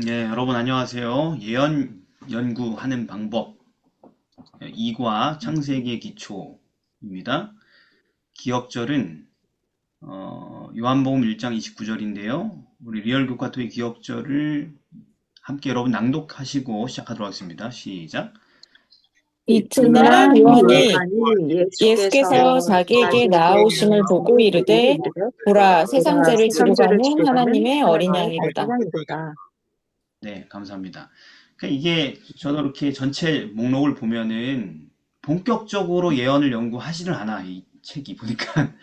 네, 여러분 안녕하세요. 예언 연구하는 방법 2과 창세기의 기초입니다. 기억절은 요한복음 1장 29절인데요. 우리 리얼교과토의 기억절을 함께 여러분 낭독하시고 시작하도록 하겠습니다. 시작. 이튿날 이튿날 요한이 요한이 예수께서 예수께서 자기에게 자기에게 나아오심을 보고 나오심을 보고 이르되 이르되 보라 세상 보라 죄를 지고 세상죄를 가는 지고 가는 하나님의 어린 하나님의 어린 양이로다. 양이로다. 네, 감사합니다. 그러니까 이게 저도 이렇게 전체 목록을 보면은 본격적으로 예언을 연구하지를 않아, 이 책이 보니까.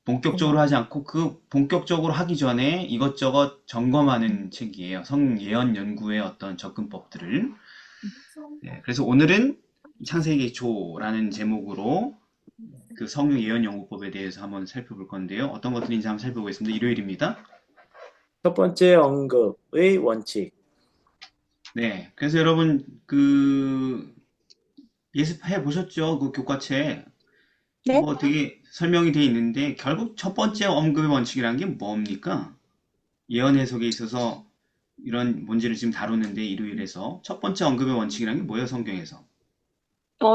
본격적으로 하지 않고 그 본격적으로 하기 전에 이것저것 점검하는 책이에요. 성 예언 연구의 어떤 접근법들을. 네, 그래서 오늘은 창세기 기초라는 제목으로 그 성경 예언 연구법에 대해서 한번 살펴볼 건데요. 어떤 것들인지 한번 살펴보겠습니다. 일요일입니다. 첫 번째 언급의 원칙. 네, 그래서 여러분 그 예습해 보셨죠? 그 교과책. 네? 뭐 되게 설명이 돼 있는데 결국 첫 번째 언급의 원칙이라는 게 뭡니까? 예언 해석에 있어서 이런 문제를 지금 다루는데 일요일에서 첫 번째 언급의 원칙이라는 게 뭐예요, 성경에서?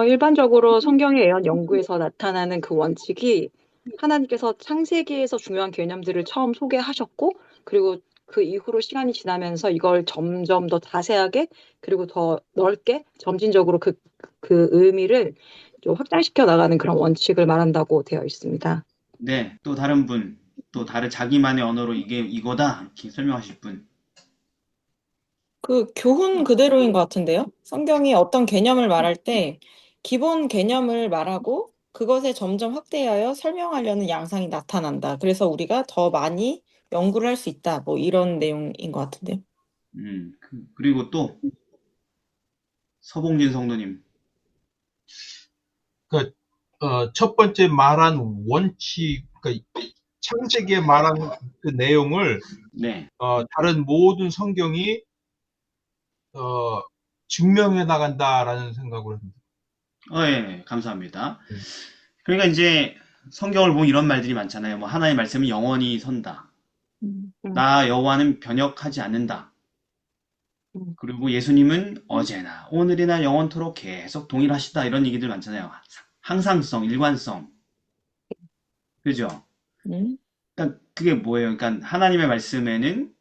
일반적으로 성경의 예언 연구에서 나타나는 그 원칙이 하나님께서 창세기에서 중요한 개념들을 처음 소개하셨고, 그리고 그 이후로 시간이 지나면서 이걸 점점 더 자세하게, 그리고 더 넓게, 점진적으로 그 의미를 좀 확장시켜 나가는 그런 원칙을 말한다고 되어 있습니다. 네, 또 다른 분, 또 다른 자기만의 언어로 이게 이거다 이렇게 설명하실 분. 그 교훈 그대로인 것 같은데요. 성경이 어떤 개념을 말할 때 기본 개념을 말하고 그것에 점점 확대하여 설명하려는 양상이 나타난다. 그래서 우리가 더 많이 연구를 할 수 있다. 뭐 이런 내용인 것 같은데요. 그리고 또 서봉진 성도님. 그, 첫 번째 말한 원칙, 창세기에 말한 그 내용을, 네, 다른 모든 성경이, 증명해 나간다라는 생각을 합니다. 예, 감사합니다. 네. 그러니까 이제 성경을 보면 이런 말들이 많잖아요. 뭐 하나의 말씀은 영원히 선다. 음. 나 여호와는 변혁하지 않는다. 음. 그리고 예수님은 어제나 오늘이나 영원토록 계속 동일하시다 이런 얘기들 많잖아요. 항상성, 일관성. 그죠? 음. 그러니까 그게 뭐예요? 그러니까 하나님의 말씀에는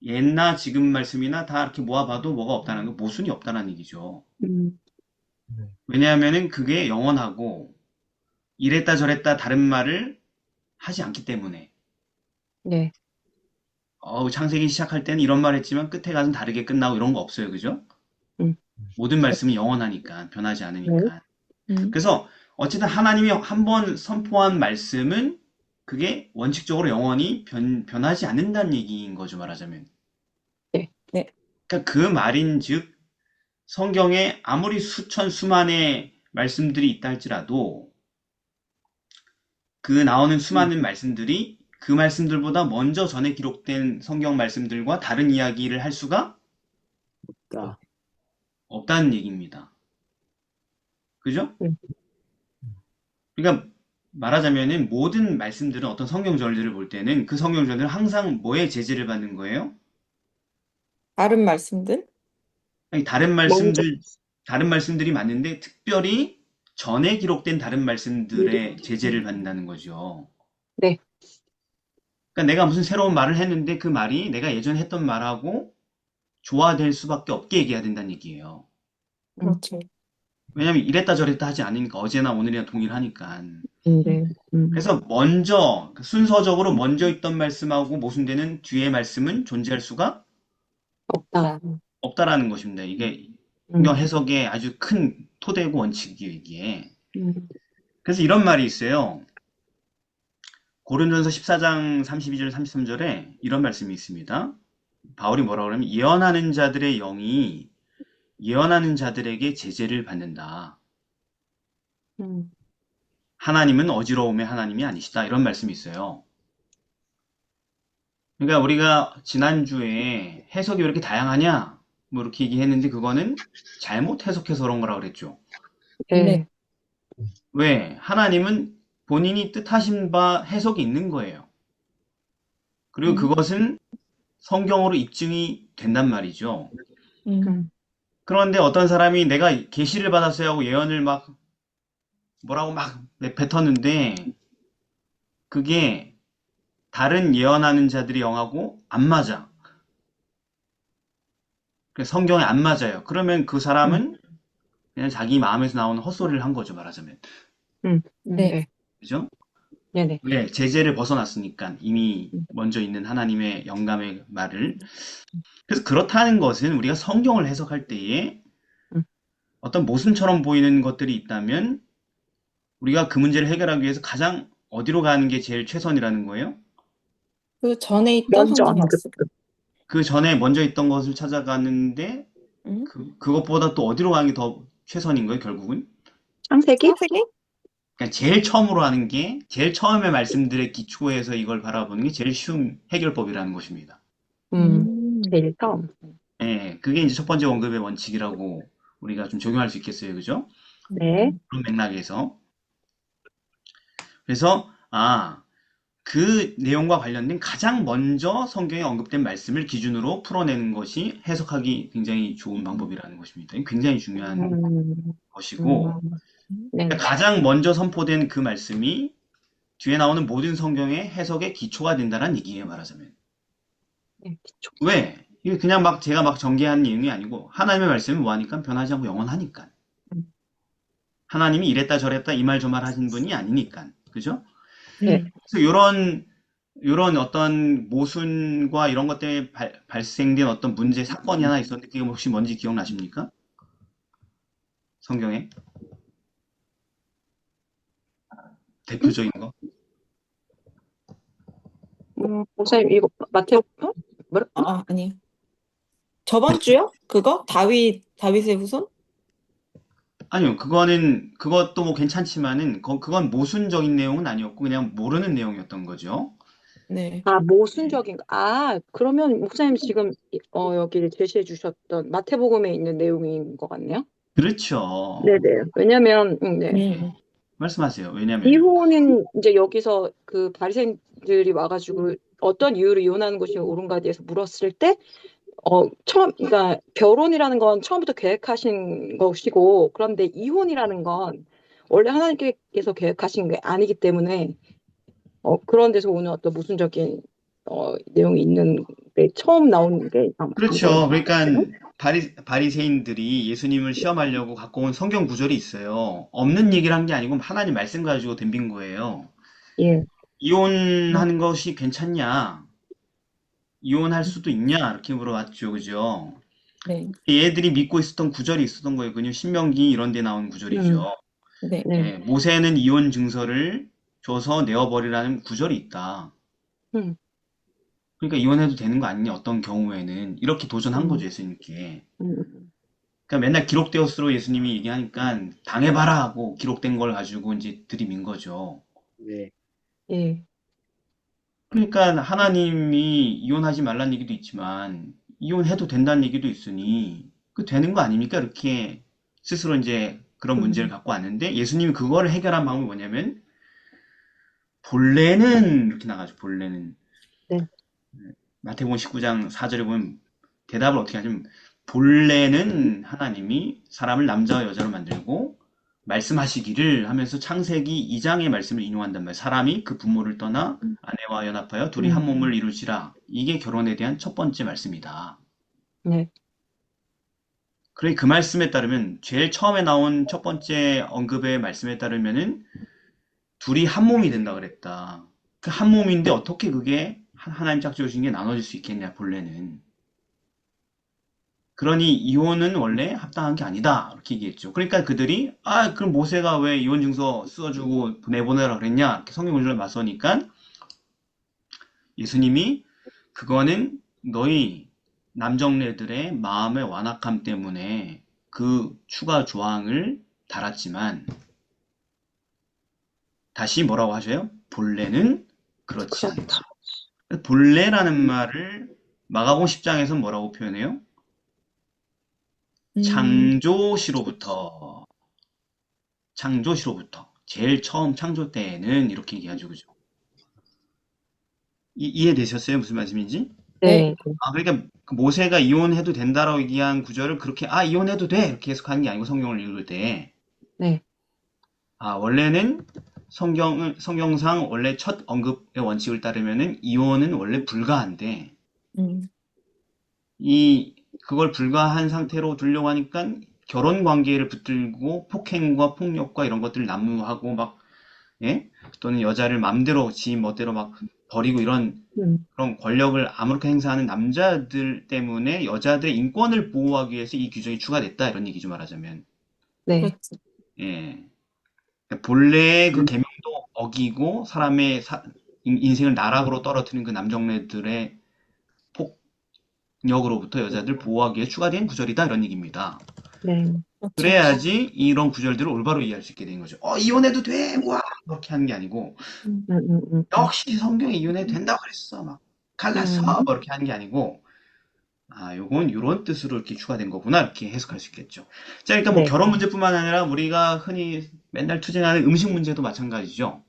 옛나 지금 말씀이나 다 이렇게 모아봐도 뭐가 없다는 거, 모순이 없다는 얘기죠. 음. 네. 왜냐하면은 그게 영원하고 이랬다 저랬다 다른 말을 하지 않기 때문에. 네. 창세기 시작할 때는 이런 말 했지만 끝에 가서는 다르게 끝나고 이런 거 없어요. 그죠? 음. 모든 말씀이 영원하니까, 변하지 네. 않으니까. 음. 그래서 어쨌든 하나님이 한 번 선포한 말씀은 그게 원칙적으로 영원히 변하지 않는다는 얘기인 거죠, 말하자면. 네. 네. 그러니까 그 말인즉 성경에 아무리 수천 수만의 말씀들이 있다 할지라도 그 나오는 수많은 말씀들이 그 말씀들보다 먼저 전에 기록된 성경 말씀들과 다른 이야기를 할 수가 자, 없다는 얘기입니다. 그죠? 음. 그러니까 말하자면은 모든 말씀들은 어떤 성경절들을 볼 때는 그 성경절들은 항상 뭐에 제재를 받는 거예요? 다른 말씀들? 아니, 먼저. 다른 말씀들이 맞는데 특별히 전에 기록된 다른 말씀들의 제재를 받는다는 거죠. 네. 그러니까 내가 무슨 새로운 말을 했는데 그 말이 내가 예전에 했던 말하고 조화될 수밖에 없게 얘기해야 된다는 얘기예요. 그렇죠. 왜냐면 이랬다 저랬다 하지 않으니까 어제나 오늘이나 동일하니까. 네. 그래서 먼저 순서적으로 먼저 있던 말씀하고 모순되는 뒤의 말씀은 존재할 수가 없다. 없다라는 것입니다. 이게 성경 음. 해석의 아주 큰 토대고 원칙이에요, 이게. 음. 그래서 이런 말이 있어요. 고린도전서 14장 32절 33절에 이런 말씀이 있습니다. 바울이 뭐라고 그러면 예언하는 자들의 영이 예언하는 자들에게 제재를 받는다. 음. 하나님은 어지러움의 하나님이 아니시다. 이런 말씀이 있어요. 그러니까 우리가 지난주에 해석이 왜 이렇게 다양하냐? 뭐 이렇게 얘기했는데 그거는 잘못 해석해서 그런 거라 그랬죠. 네. 왜? 하나님은 본인이 뜻하신 바 해석이 있는 거예요. 그리고 그것은 성경으로 입증이 된단 말이죠. 음. 그런데 어떤 사람이 내가 계시를 받았어요 하고 예언을 막 뭐라고 막 뱉었는데 그게 다른 예언하는 자들이 영하고 안 맞아. 성경에 안 맞아요. 그러면 그 사람은 그냥 자기 마음에서 나오는 헛소리를 한 거죠, 말하자면. 네. 네. 그죠? 네네. 왜? 제재를 벗어났으니까. 이미 먼저 있는 하나님의 영감의 말을. 그래서 그렇다는 것은 우리가 성경을 해석할 때에 음. 어떤 모순처럼 보이는 것들이 있다면 우리가 그 문제를 해결하기 위해서 가장 어디로 가는 게 제일 최선이라는 거예요? 그 전에 있던 먼저 성경 말씀. 그 전에 먼저 있던 것을 찾아가는데 음. 그것보다 또 어디로 가는 게 더 최선인 거예요, 결국은? 창세기? 창세기? 그러니까 제일 처음으로 하는 게 제일 처음의 말씀들의 기초에서 이걸 바라보는 게 제일 쉬운 해결법이라는 것입니다. 제일 처음. 예, 그게 이제 첫 번째 언급의 원칙이라고 우리가 좀 적용할 수 있겠어요, 그죠? 네. 그런 맥락에서. 그래서 그 내용과 관련된 가장 먼저 성경에 언급된 말씀을 기준으로 풀어내는 것이 해석하기 굉장히 좋은 방법이라는 것입니다. 이게 굉장히 중요한 음, 것이고, 네. 그러니까 가장 먼저 선포된 그 말씀이 뒤에 나오는 모든 성경의 해석의 기초가 된다는 얘기예요, 말하자면. 네, 기초. 왜? 이게 그냥 막 제가 막 전개한 내용이 아니고 하나님의 말씀은 뭐하니까 변하지 않고 영원하니까. 음. 하나님이 이랬다 저랬다 이 말 저 말 하신 분이 아니니까. 그죠? 네. 그래서 요런 어떤 모순과 이런 것 때문에 발생된 어떤 문제 사건이 하나 있었는데 그게 혹시 뭔지 기억나십니까? 성경에 대표적인 거. 목사님, 이거 마태오, 뭐라? 아니요. 저번 주요? 그거? 다윗의 후손? 아니요, 그것도 뭐 괜찮지만은 그건 모순적인 내용은 아니었고 그냥 모르는 내용이었던 거죠. 네. 모순적인 거. 그러면 목사님 지금 여기 제시해 주셨던 마태복음에 있는 내용인 것 같네요. 그렇죠. 네네. 왜냐면, 네. 말씀하세요. 왜냐면 이혼은 이제 여기서 그 바리새인들이 와가지고 어떤 이유로 이혼하는 것이 옳은가에 대해서 물었을 때, 그러니까 결혼이라는 건 처음부터 계획하신 것이고, 그런데 이혼이라는 건 원래 하나님께서 계획하신 게 아니기 때문에, 그런 데서 오는 어떤 모순적인, 내용이 있는데, 처음 나온 게 아마 그렇죠. 이거 그러니까 같아요. 바리새인들이 예수님을 시험하려고 갖고 온 성경 구절이 있어요. 없는 얘기를 한 게 아니고 하나님 말씀 가지고 덤빈 거예요. 예. 이혼하는 것이 괜찮냐? 이혼할 수도 있냐? 이렇게 물어봤죠. 그죠? 네. 얘들이 믿고 있었던 구절이 있었던 거예요. 그냥 신명기 이런 데 나온 구절이죠. 네. 네. 예, 모세는 이혼 증서를 줘서 내어버리라는 구절이 있다. 음, 그러니까 이혼해도 되는 거 아니냐? 어떤 경우에는 이렇게 도전한 거죠, 음, 예수님께. 음, 그러니까 맨날 기록되었으로 예수님이 얘기하니까 당해봐라 하고 기록된 걸 가지고 이제 들이민 거죠. 네. 예. 그러니까 하나님이 이혼하지 말라는 얘기도 있지만 이혼해도 된다는 얘기도 있으니 그 되는 거 아닙니까? 이렇게 스스로 이제 그런 문제를 갖고 왔는데 예수님이 그거를 해결한 방법이 뭐냐면 본래는 이렇게 나가죠. 본래는 네. 마태복음 19장 4절에 보면 대답을 어떻게 하냐면 본래는 하나님이 사람을 남자와 여자로 만들고 말씀하시기를 하면서 창세기 2장의 말씀을 인용한단 말이에요. 사람이 그 부모를 떠나 아내와 연합하여 둘이 한 몸을 이루지라. 이게 결혼에 대한 첫 번째 말씀이다. 네. 그래 그 말씀에 따르면 제일 처음에 나온 첫 번째 언급의 말씀에 따르면은 둘이 한 몸이 된다 그랬다. 그 한 몸인데 어떻게 그게 하나님 짝지어 주신 게 나눠질 수 있겠냐 본래는. 그러니 이혼은 원래 합당한 게 아니다. 이렇게 얘기했죠. 그러니까 그들이 그럼 모세가 왜 이혼 증서 써주고 내보내라 그랬냐? 이렇게 성경 구절에 맞서니까 예수님이 그거는 너희 남정네들의 마음의 완악함 때문에 그 추가 조항을 달았지만 다시 뭐라고 하셔요? 본래는 그렇지 않다. 본래라는 말을 마가복음 10장에서 뭐라고 표현해요? 창조시로부터 제일 처음 창조 때에는 이렇게 얘기하죠. 그죠? 이해되셨어요? 무슨 말씀인지? 네. 아, 그러니까 그 모세가 이혼해도 된다라고 얘기한 구절을 그렇게, 아, 이혼해도 돼! 이렇게 해석하는 게 아니고 성경을 읽을 때, 네. 아, 원래는 성경상 원래 첫 언급의 원칙을 따르면은 이혼은 원래 불가한데, 음, 그걸 불가한 상태로 두려고 하니까 결혼 관계를 붙들고 폭행과 폭력과 이런 것들을 난무하고 막, 예? 또는 여자를 맘대로 지 멋대로 막 버리고 이런 음, 그런 권력을 아무렇게 행사하는 남자들 때문에 여자들의 인권을 보호하기 위해서 이 규정이 추가됐다 이런 얘기죠 말하자면. 네. 그렇지. 예. 그러니까 본래의 그 계명도 어기고 사람의 인생을 나락으로 떨어뜨리는 그 남정네들의 폭력으로부터 여자들 보호하기 위해 추가된 구절이다 이런 얘기입니다. 네. 그렇죠. 그래야지 이런 구절들을 올바로 이해할 수 있게 되는 거죠. 이혼해도 돼! 와! 그렇게 하는 게 아니고 음, 음, 음, 역시 성경이 이혼해도 된다고 그랬어. 막 갈랐어! 음. 뭐 이렇게 하는 게 아니고 아, 요건 요런 뜻으로 이렇게 추가된 거구나 이렇게 해석할 수 있겠죠. 자, 일단 뭐 네. 결혼 문제뿐만 아니라 우리가 흔히 맨날 투쟁하는 음식 문제도 마찬가지죠.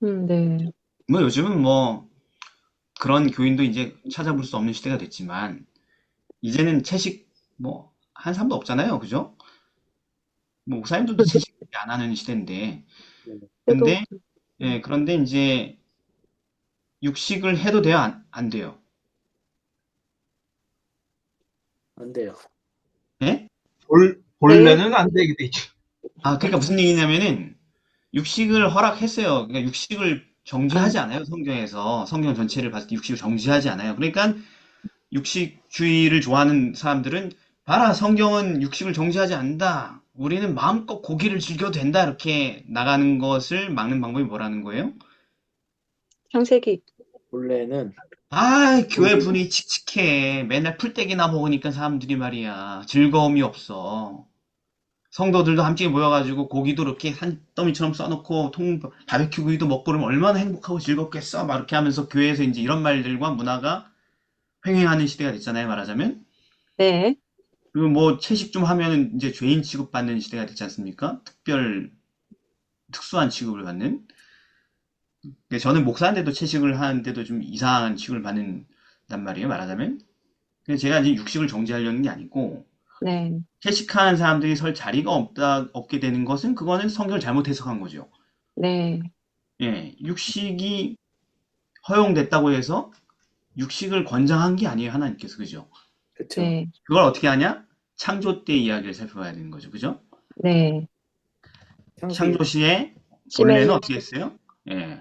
네. 뭐 요즘은 뭐 그런 교인도 이제 찾아볼 수 없는 시대가 됐지만 이제는 채식 뭐 한 사람도 없잖아요. 그죠? 뭐 목사님들도 채식 안 하는 시대인데 그래도, 근데 그런데 이제 육식을 해도 돼요? 안 돼요? 안 돼요. 예? 네. 본래는 안 되게 되죠. 아, 그러니까 무슨 얘기냐면은 육식을 허락했어요. 그러니까 육식을 정지하지 않아요. 성경에서. 성경 전체를 봤을 때 육식을 정지하지 않아요. 그러니까 육식주의를 좋아하는 사람들은 봐라, 성경은 육식을 정지하지 않는다. 우리는 마음껏 고기를 즐겨도 된다. 이렇게 나가는 것을 막는 방법이 뭐라는 거예요? 창세기. 본래는 아, 교회 분위기 칙칙해. 맨날 풀떼기나 먹으니까 사람들이 말이야. 즐거움이 없어. 성도들도 함께 모여가지고 고기도 이렇게 산더미처럼 써놓고 바베큐 구이도 먹고 그러면 얼마나 행복하고 즐겁겠어. 막 이렇게 하면서 교회에서 이제 이런 말들과 문화가 횡행하는 시대가 됐잖아요, 말하자면. 네. 그리고 뭐 채식 좀 하면은 이제 죄인 취급받는 시대가 됐지 않습니까? 특수한 취급을 받는. 근데 저는 목사인데도 채식을 하는데도 좀 이상한 취급을 받는단 말이에요, 말하자면. 그래서 제가 이제 육식을 정지하려는 게 아니고, 네. 채식하는 사람들이 설 자리가 없게 되는 것은 그거는 성경을 잘못 해석한 거죠. 네. 예, 육식이 허용됐다고 해서 육식을 권장한 게 아니에요, 하나님께서. 그죠? 그쵸. 네. 그걸 어떻게 하냐? 창조 때 이야기를 살펴봐야 되는 거죠. 그죠? 네. 창세기 창조 시에 본래는 심해, 어떻게 했어요? 예.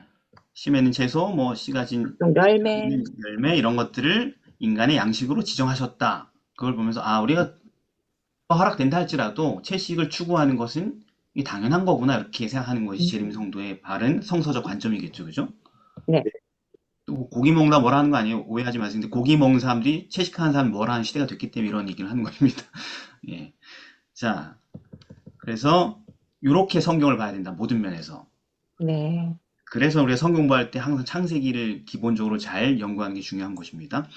심에는 채소, 뭐 씨가 진 열매. 열매 이런 것들을 인간의 양식으로 지정하셨다. 그걸 보면서 아, 우리가 허락된다 할지라도 채식을 추구하는 것은 이 당연한 거구나 이렇게 생각하는 것이 재림 성도의 바른 성서적 관점이겠죠. 그죠? 네. 또 고기 먹나 뭐라 하는 거 아니에요? 오해하지 마세요. 근데 고기 먹는 사람들이 채식하는 사람이 뭐라 하는 시대가 됐기 때문에 이런 얘기를 하는 것입니다. 예. 자, 그래서 이렇게 성경을 봐야 된다. 모든 면에서. 네. 그래서 우리가 성경 공부할 때 항상 창세기를 기본적으로 잘 연구하는 게 중요한 것입니다.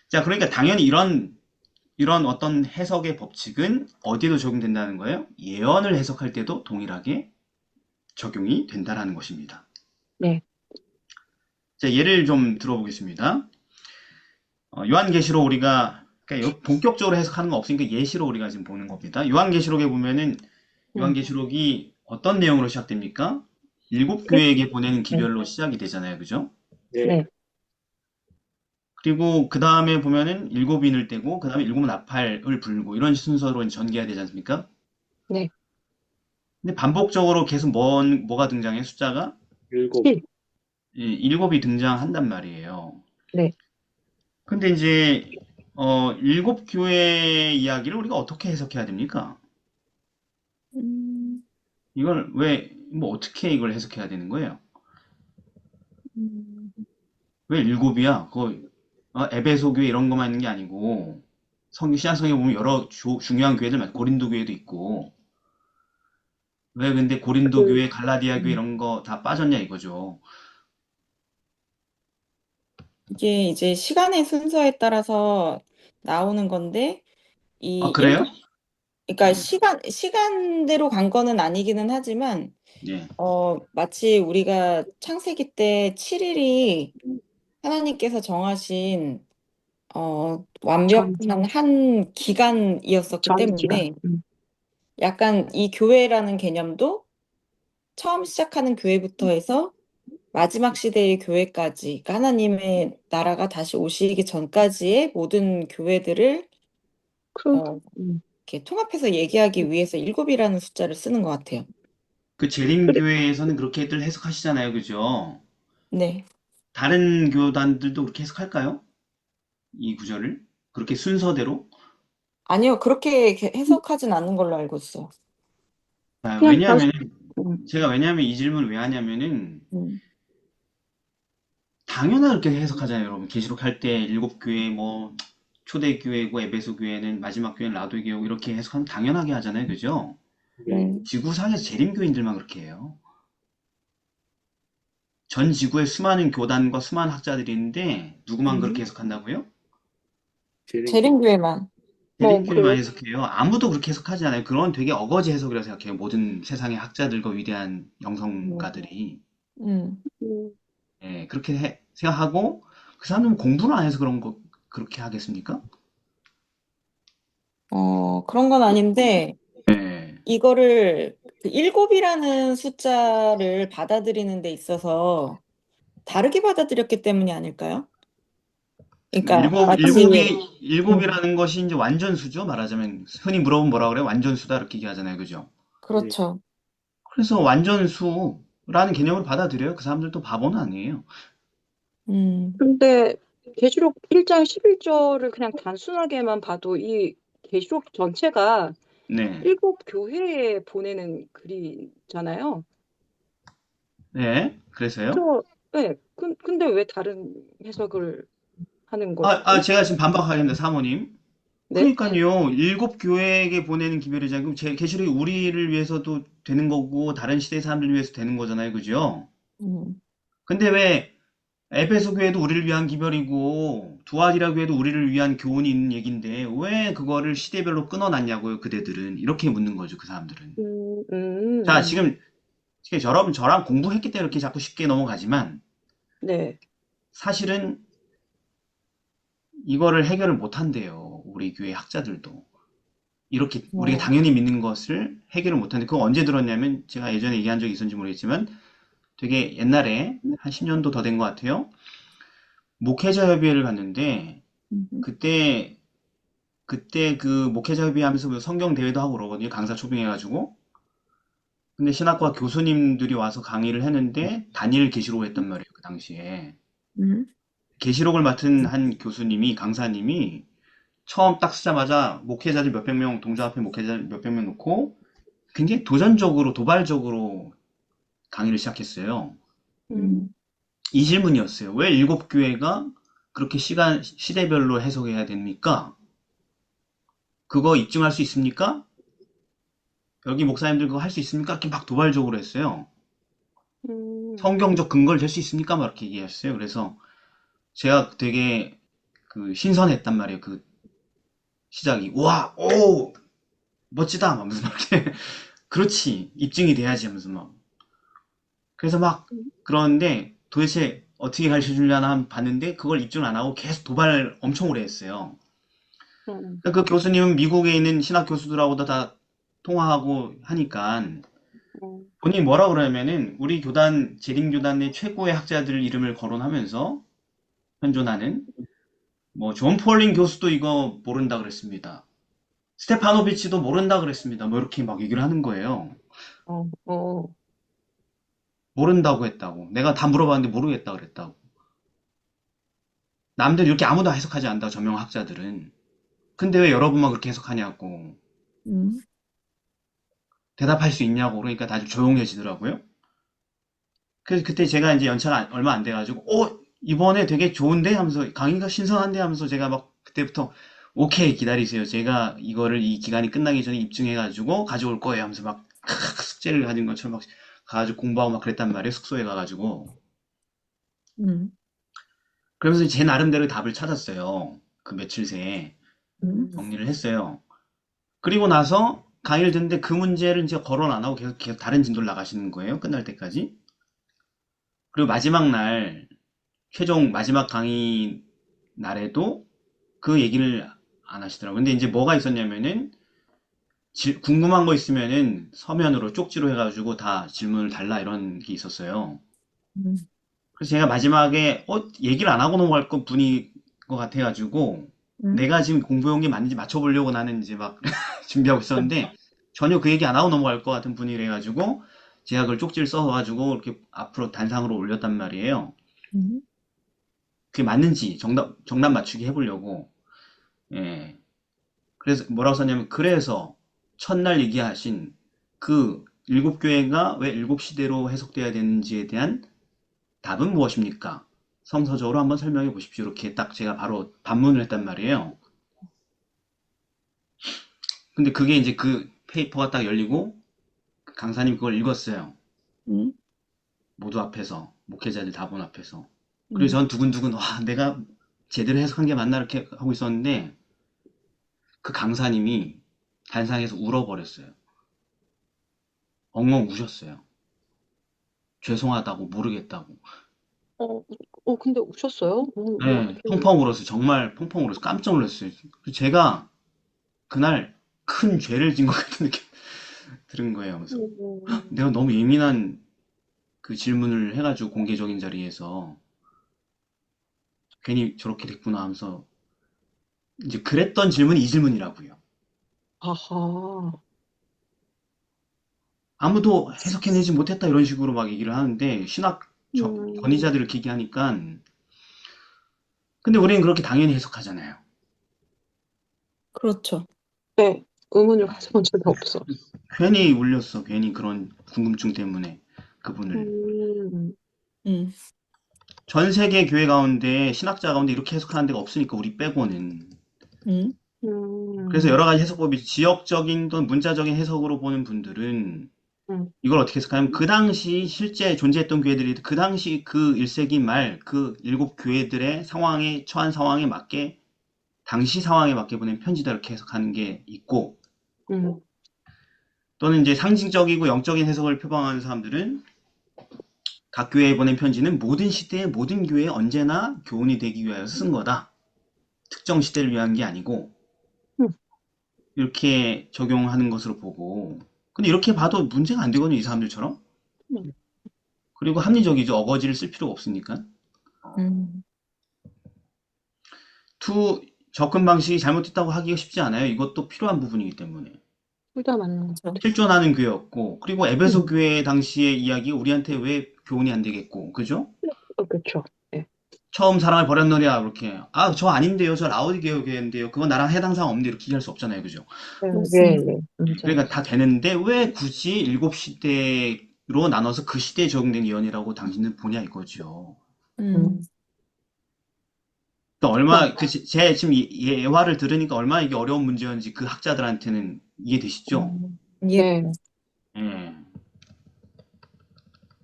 자, 그러니까 당연히 이런 어떤 해석의 법칙은 어디에도 적용된다는 거예요? 예언을 해석할 때도 동일하게 적용이 된다라는 것입니다. 네. 자, 예를 좀 들어보겠습니다. 요한계시록 우리가 그러니까 본격적으로 해석하는 거 없으니까 예시로 우리가 지금 보는 겁니다. 요한계시록에 보면은 요한계시록이 어떤 내용으로 시작됩니까? 일곱 교회에게 보내는 기별로 시작이 되잖아요. 그죠? 네. 네. 그리고 그 다음에 보면은 일곱 인을 떼고 그 다음에 일곱 나팔을 불고 이런 순서로 전개해야 되지 않습니까? 네. 근데 반복적으로 계속 뭐가 등장해? 숫자가 일곱 7. 일곱이 등장한단 말이에요. 네. 근데 이제 일곱 교회 이야기를 우리가 어떻게 해석해야 됩니까? 음, 이걸 왜, 뭐 어떻게 이걸 해석해야 되는 거예요? 음, 왜 일곱이야? 에베소 교회 이런 것만 있는 게 아니고 신약성경에 보면 여러 중요한 교회들 많고 고린도 교회도 있고 왜 근데 고린도 그, 교회, 갈라디아 교회 이런 거 다 빠졌냐 이거죠. 이게 이제 시간의 순서에 따라서 나오는 건데, 이 아, 그래요? 그러니까 시간대로 간 거는 아니기는 하지만, 예. 마치 우리가 창세기 때 7일이 하나님께서 정하신 완벽한 한 기간이었었기 전 기간. 때문에 약간 이 교회라는 개념도 처음 시작하는 교회부터 해서 마지막 시대의 교회까지, 그러니까 하나님의 나라가 다시 오시기 전까지의 모든 교회들을 그, 이렇게 통합해서 얘기하기 위해서 일곱이라는 숫자를 쓰는 것 같아요. 그 재림교회에서는 그렇게들 해석하시잖아요. 그죠? 네. 다른 교단들도 그렇게 해석할까요? 이 구절을? 그렇게 순서대로? 아니요, 그렇게 해석하진 않는 걸로 알고 있어요. 그냥 왜냐하면, 음, 왜냐하면 이 질문을 왜 하냐면은, 음. 당연하게 그렇게 해석하잖아요, 여러분. 계시록 할 때 일곱 교회, 뭐, 초대 교회고, 에베소 교회는, 마지막 교회는 라도교회고, 이렇게 해석하면 당연하게 하잖아요. 그죠? 네. 지구상에서 재림교인들만 그렇게 해요. 전 지구에 수많은 교단과 수많은 학자들이 있는데, 누구만 그렇게 해석한다고요? 재림교회. 재림교회만. 재림교회만 해석해요. 아무도 그렇게 해석하지 않아요. 그런 되게 어거지 해석이라고 생각해요. 모든 세상의 학자들과 위대한 영성가들이. 음. 예, 그렇게 생각하고, 그 사람은 공부를 안 해서 그렇게 하겠습니까? 그런 건 아닌데, 예. 이거를 그 일곱이라는 숫자를 받아들이는 데 있어서 다르게 받아들였기 때문이 아닐까요? 그러니까 마치 일곱이라는 것이 이제 완전수죠. 말하자면, 흔히 물어보면 뭐라 그래요? 완전수다. 이렇게 얘기하잖아요. 그죠? 그렇죠. 그래서 완전수라는 개념을 받아들여요. 그 사람들도 바보는 아니에요. 음. 근데 계시록 1장 11절을 그냥 단순하게만 봐도 이 계시록 전체가 네. 일곱 교회에 보내는 글이잖아요. 네. 그래서요? 네. 근데 왜 다른 해석을 하는 거죠? 제가 지금 반박하겠습니다, 사모님. 네? 그러니까요, 일곱 교회에게 보내는 기별이잖아요. 그럼 계시록이 우리를 위해서도 되는 거고, 다른 시대 사람들을 위해서 되는 거잖아요. 그죠? 음. 근데 왜 에베소 교회도 우리를 위한 기별이고, 두아디라 교회도 우리를 위한 교훈이 있는 얘기인데, 왜 그거를 시대별로 끊어놨냐고요, 그대들은. 이렇게 묻는 거죠, 그 사람들은. 자, 지금 여러분 저랑 공부했기 때문에 이렇게 자꾸 쉽게 넘어가지만, 네. 사실은 이거를 해결을 못 한대요. 우리 교회 학자들도. 이렇게 우리가 당연히 믿는 것을 해결을 못 하는데, 그거 언제 들었냐면, 제가 예전에 얘기한 적이 있었는지 모르겠지만, 되게 옛날에, 한 10년도 더 된 것 같아요. 목회자 협의회를 갔는데, 그때 그 목회자 협의회 하면서 뭐 성경 대회도 하고 그러거든요. 강사 초빙해가지고. 근데 신학과 교수님들이 와서 강의를 했는데, 단일 계시록을 했단 말이에요. 그 당시에. 음. 계시록을 맡은 한 교수님이, 강사님이, 처음 딱 쓰자마자 목회자들 몇백 명, 동조 앞에 목회자들 몇백 명 놓고 굉장히 도전적으로, 도발적으로 강의를 시작했어요. 이 질문이었어요. 왜 일곱 교회가 그렇게 시대별로 해석해야 됩니까? 그거 입증할 수 있습니까? 여기 목사님들 그거 할 수 있습니까? 이렇게 막 도발적으로 했어요. 성경적 근거를 댈 수 있습니까? 막 이렇게 얘기했어요. 그래서 제가 되게 그 신선했단 말이에요. 그 시작이. 와, 오, 멋지다. 막 무슨 막 이렇게. 그렇지. 입증이 돼야지 하면서 막. 그래서 막 그러는데 도대체 어떻게 가르쳐 주려나 한번 봤는데 그걸 입증 안 하고 계속 도발 엄청 오래 했어요. 그러니까 그 교수님은 미국에 있는 신학 교수들하고도 다 통화하고 하니까 본인이 뭐라 그러냐면은 우리 교단 재림교단의 최고의 학자들 이름을 거론하면서 현존하는 뭐 존 폴링 교수도 이거 모른다 그랬습니다. 스테파노비치도 모른다 그랬습니다. 뭐 이렇게 막 얘기를 하는 거예요. 모른다고 했다고. 내가 다 물어봤는데 모르겠다 그랬다고. 남들 이렇게 아무도 해석하지 않는다고 저명학자들은. 근데 왜 여러분만 그렇게 해석하냐고. 대답할 수 있냐고. 그러니까 다들 조용해지더라고요. 그래서 그때 제가 이제 연차가 얼마 안 돼가지고, 이번에 되게 좋은데? 하면서, 강의가 신선한데? 하면서 제가 막 그때부터, 오케이, 기다리세요. 제가 이거를 이 기간이 끝나기 전에 입증해가지고 가져올 거예요. 하면서 막, 숙제를 가진 것처럼 막 가가지고 공부하고 막 그랬단 말이에요. 숙소에 가가지고. 그러면서 제 나름대로 답을 찾았어요. 그 며칠 새에. 정리를 했어요. 그리고 나서 강의를 듣는데 그 문제를 이제 거론 안 하고 계속 다른 진도를 나가시는 거예요. 끝날 때까지. 그리고 마지막 날, 최종 마지막 강의 날에도 그 얘기를 안 하시더라고요. 근데 이제 뭐가 있었냐면은 궁금한 거 있으면은 서면으로 쪽지로 해가지고 다 질문을 달라 이런 게 있었어요. 음, 그래서 제가 마지막에 얘기를 안 하고 넘어갈 건 분인 것 같아가지고 음, 내가 지금 공부해온 게 맞는지 맞춰보려고 나는 이제 막 준비하고 있었는데 전혀 그 얘기 안 하고 넘어갈 것 같은 분이래 가지고 제가 그걸 쪽지를 써가지고 이렇게 앞으로 단상으로 올렸단 말이에요. 음. 그게 맞는지 정답 맞추기 해보려고. 예. 그래서 뭐라고 썼냐면 그래서 첫날 얘기하신 그 일곱 교회가 왜 일곱 시대로 해석돼야 되는지에 대한 답은 무엇입니까? 성서적으로 한번 설명해 보십시오. 이렇게 딱 제가 바로 반문을 했단 말이에요. 근데 그게 이제 그 페이퍼가 딱 열리고 그 강사님 그걸 읽었어요. 음, 모두 앞에서 목회자들 다 본 앞에서. 그래서 음. 전 두근두근 와 내가 제대로 해석한 게 맞나 이렇게 하고 있었는데 그 강사님이 단상에서 울어버렸어요. 엉엉 우셨어요. 죄송하다고 모르겠다고. 어, 근데 우셨어요? 왜 네, 어떻게. 펑펑 울었어요. 정말 펑펑 울어서 깜짝 놀랐어요. 그래서 제가 그날 큰 죄를 진 것 같은 느낌 들은 거예요. 그래서 음, 내가 너무 예민한 그 질문을 해가지고 공개적인 자리에서 괜히 저렇게 됐구나 하면서 이제 그랬던 질문이 이 질문이라고요. 아하. 아무도 해석해내지 못했다 이런 식으로 막 얘기를 하는데 신학 음, 권위자들을 이렇게 얘기하니까 근데 우리는 그렇게 당연히 해석하잖아요. 그렇죠. 네, 의문을 가져본 적이 없어. 괜히 울렸어. 괜히 그런 궁금증 때문에 그분을. 음, 음, 전 세계 교회 가운데 신학자 가운데 이렇게 해석하는 데가 없으니까 우리 빼고는. 음, 그래서 음, 여러 가지 해석법이 지역적인 또는 문자적인 해석으로 보는 분들은 음, 이걸 어떻게 해석하냐면 그 당시 실제 존재했던 교회들이 그 당시 그 1세기 말 그 일곱 교회들의 상황에 처한 상황에 맞게 당시 상황에 맞게 보낸 편지다 이렇게 해석하는 게 있고 음, 또는 이제 상징적이고 영적인 해석을 표방하는 사람들은 각 교회에 보낸 편지는 모든 시대의 모든 교회에 언제나 교훈이 되기 위하여 쓴 거다. 특정 시대를 위한 게 아니고 음, 이렇게 적용하는 것으로 보고 근데 이렇게 봐도 문제가 안 되거든요. 이 사람들처럼. 음. 그리고 합리적이죠. 어거지를 쓸 필요가 없으니까. 음. 투 접근 방식이 잘못됐다고 하기가 쉽지 않아요. 이것도 필요한 부분이기 때문에. 둘 다 맞는 거. 그렇죠. 실존하는 교회였고 그리고 에베소 음, 교회 당시의 이야기 우리한테 왜 교훈이 안 되겠고 그죠? 그렇죠. 네. 처음 사랑을 버렸느냐 이렇게 저 아닌데요. 저 라오디게어 교회인데요. 그건 나랑 해당 사항 없는데 이렇게 얘기할 수 없잖아요. 그죠? 네, 예, 맞습니다. 예. 그러니까 다 되는데 왜 굳이 일곱 시대로 나눠서 그 시대에 적용된 예언이라고 당신은 보냐 이거죠. 음, 또 어, 얼마 제 지금 예화를 들으니까 얼마나 이게 어려운 문제였는지 그 학자들한테는 이해되시죠? 예, 네. 예.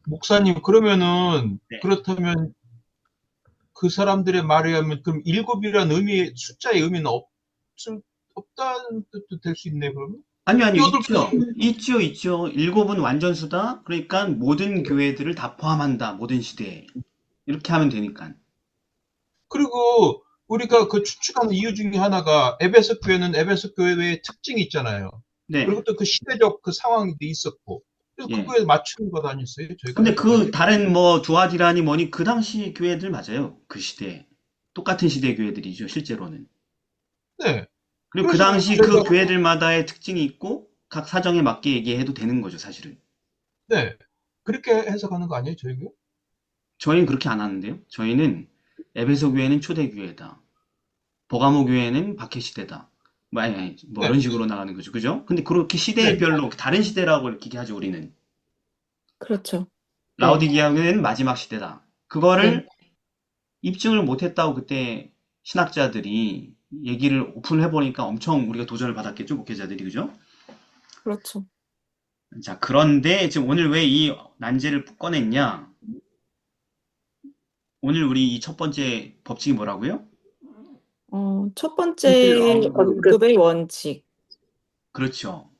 목사님, 그러면은, 네. 그렇다면 그 사람들의 말에 의하면 그럼 일곱이란 숫자의 의미는 없다는 뜻도 될 수 있네, 그러면? 아니요, 여덟 있죠. 개. 있죠. 일곱은 완전수다. 그러니까 모든 교회들을 다 포함한다. 모든 시대에. 이렇게 하면 되니까. 그리고 우리가 그 추측하는 이유 중에 하나가 에베소 교회는 에베소 교회의 특징이 있잖아요. 네. 그리고 또 그 시대적 그 상황도 있었고. 그래서 예. 그거에 맞추는 것 아니었어요? 저희가 근데 해석할 그 때? 다른 뭐 두아디라니 뭐니 그 당시 교회들 맞아요. 그 시대에. 똑같은 시대 교회들이죠, 실제로는. 네. 그리고 그 그래서 당시 그 저희가, 교회들마다의 특징이 있고 각 사정에 맞게 얘기해도 되는 거죠, 사실은. 네. 그렇게 해석하는 거 아니에요, 저희가? 저희는 그렇게 안 하는데요. 저희는 에베소 교회는 초대 교회다. 버가모 교회는 박해 시대다. 뭐 네. 이런 식으로 나가는 거죠. 그죠? 근데 그렇게 네. 시대별로 다른 시대라고 이렇게 하죠, 우리는. 그렇죠. 네. 라오디게아는 마지막 시대다. 네. 그거를 입증을 못했다고 그때 신학자들이 얘기를 오픈을 해보니까 엄청 우리가 도전을 받았겠죠, 목회자들이. 그죠? 그렇죠. 자, 그런데 지금 오늘 왜 이 난제를 꺼냈냐? 오늘 우리 이 첫 번째 법칙이 뭐라고요? 첫 번째 언급의 원칙. 그렇죠.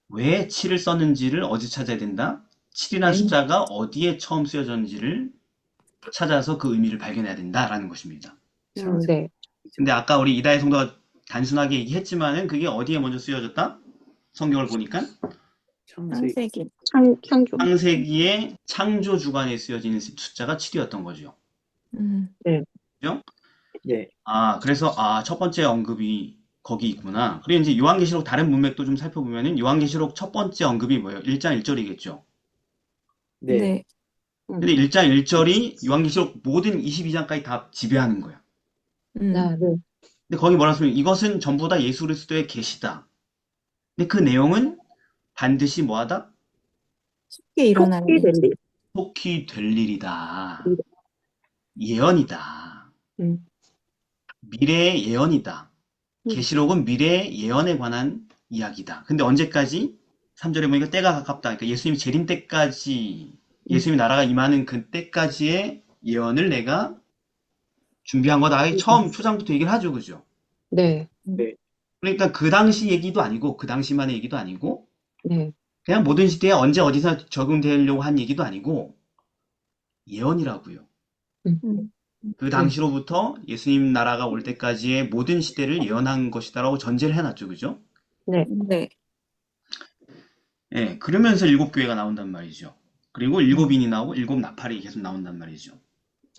왜 7을 썼는지를 어디 찾아야 된다? 7이라는 네. 숫자가 어디에 처음 쓰여졌는지를 찾아서 그 의미를 발견해야 된다라는 것입니다. 네. 근데 아까 우리 이다혜 성도가 단순하게 얘기했지만은 그게 어디에 먼저 쓰여졌다? 성경을 보니까 창세기. 창세기. 창조. 창세기의 창조 주간에 쓰여지는 숫자가 7이었던 거죠. 네. 그죠? 네. 그래서 첫 번째 언급이 거기 있구나. 그리고 이제 요한계시록 다른 문맥도 좀 살펴보면은 요한계시록 첫 번째 언급이 뭐예요? 1장 1절이겠죠. 네. 네. 근데 1장 1절이 요한계시록 모든 22장까지 다 지배하는 거야. 아, 네. 근데 거기 뭐라 쓰면 이것은 전부 다 예수 그리스도의 계시다. 근데 그 내용은 반드시 뭐하다? 속히 일어날 속히 일. 될 일. 속히 될 일이다. 예언이다. 음. 미래의 예언이다. 음. 계시록은 미래의 예언에 관한 이야기다. 근데 언제까지? 3절에 보니까 때가 가깝다. 그러니까 예수님이 재림 때까지, 예수님이 나라가 임하는 그 때까지의 예언을 내가 준비한 거다. 처음 초장부터 얘기를 하죠. 그죠? 네. 그러니까 그 당시 얘기도 아니고, 그 당시만의 얘기도 아니고, 네. 그냥 모든 시대에 언제 어디서 적용되려고 한 얘기도 아니고, 예언이라고요. 음. 그 당시로부터 예수님 나라가 올 때까지의 모든 시대를 예언한 것이다라고 전제를 해놨죠. 그죠? 네. 네. 예, 그러면서 일곱 교회가 나온단 말이죠. 그리고 일곱 인이 나오고 일곱 나팔이 계속 나온단 말이죠.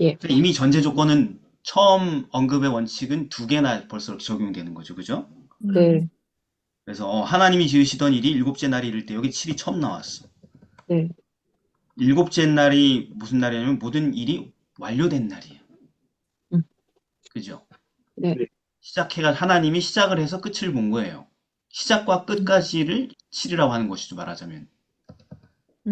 예. 그러니까 이미 전제 조건은 처음 언급의 원칙은 두 개나 벌써 적용되는 거죠. 그죠? 네. 그래서 하나님이 지으시던 일이 일곱째 날이 이를 때 여기 7이 처음 나왔어. 네. 일곱째 날이 무슨 날이냐면 모든 일이 완료된 날이에요. 그죠? 네. 시작해가 하나님이 시작을 해서 끝을 본 거예요. 시작과 끝까지를 7이라고 하는 것이죠. 말하자면.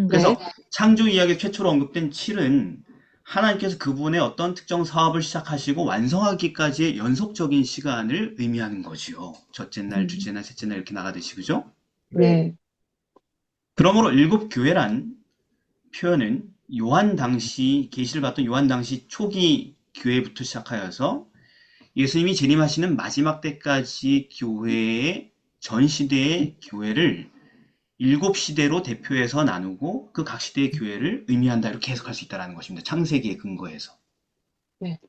그래서 네. 창조 이야기 최초로 언급된 7은 하나님께서 그분의 어떤 특정 사업을 시작하시고 완성하기까지의 연속적인 시간을 의미하는 거지요. 첫째 날, 둘째 날, 셋째 날 이렇게 나가듯이. 그죠? 네. 그러므로 일곱 교회란 표현은 요한 당시 계시를 받던 요한 당시 초기 교회부터 시작하여서 예수님이 재림하시는 마지막 때까지 교회의 전 시대의 교회를 일곱 시대로 대표해서 나누고 그 각 시대의 교회를 의미한다 이렇게 해석할 수 있다는 것입니다. 창세기에 근거해서. 네.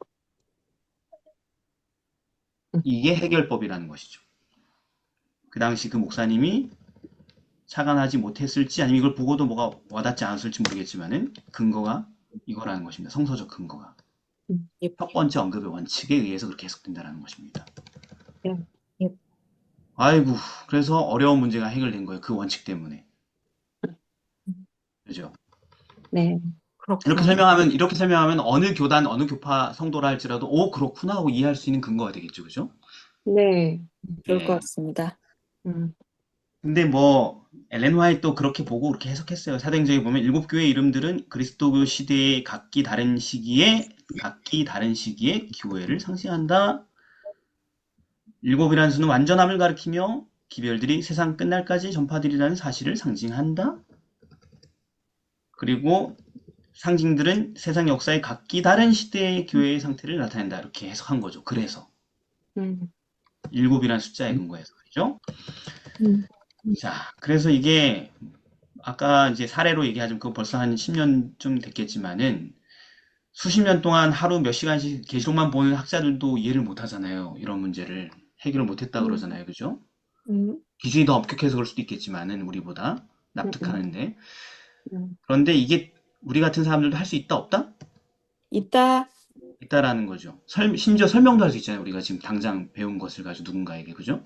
이게 해결법이라는 것이죠. 그 당시 그 목사님이 착안하지 못했을지 아니면 이걸 보고도 뭐가 와닿지 않았을지 모르겠지만은 근거가 이거라는 것입니다. 성서적 근거가. 첫 번째 언급의 원칙에 의해서 그렇게 해석된다는 것입니다. 예. 아이고, 그래서 어려운 문제가 해결된 거예요. 그 원칙 때문에. 그죠? 네. 이렇게 설명하면 어느 교단, 어느 교파 성도라 할지라도, 그렇구나 하고 이해할 수 있는 근거가 되겠죠. 그죠? 네. 좋을 예. 것 같습니다. 근데 엘렌 화이트도 그렇게 보고 그렇게 해석했어요. 사도행전에 보면 일곱 교회 이름들은 그리스도교 시대의 각기 다른 시기에 교회를 상징한다. 일곱이라는 수는 완전함을 가리키며 기별들이 세상 끝날까지 전파되리라는 사실을 상징한다. 그리고 상징들은 세상 역사의 각기 다른 시대의 교회의 상태를 나타낸다. 이렇게 해석한 거죠. 그래서 일곱이라는 숫자에 근거해서 그렇죠? 자, 그래서 이게 아까 이제 사례로 얘기하자면 그거 벌써 한 10년쯤 됐겠지만은 수십 년 동안 하루 몇 시간씩 계시록만 보는 학자들도 이해를 못 하잖아요. 이런 문제를 해결을 못 했다 그러잖아요. 그죠? 기준이 더 엄격해서 그럴 수도 있겠지만은 우리보다 납득하는데. 그런데 이게 우리 같은 사람들도 할 수 있다 없다? 있다라는 거죠. 심지어 설명도 할 수 있잖아요. 우리가 지금 당장 배운 것을 가지고 누군가에게. 그죠?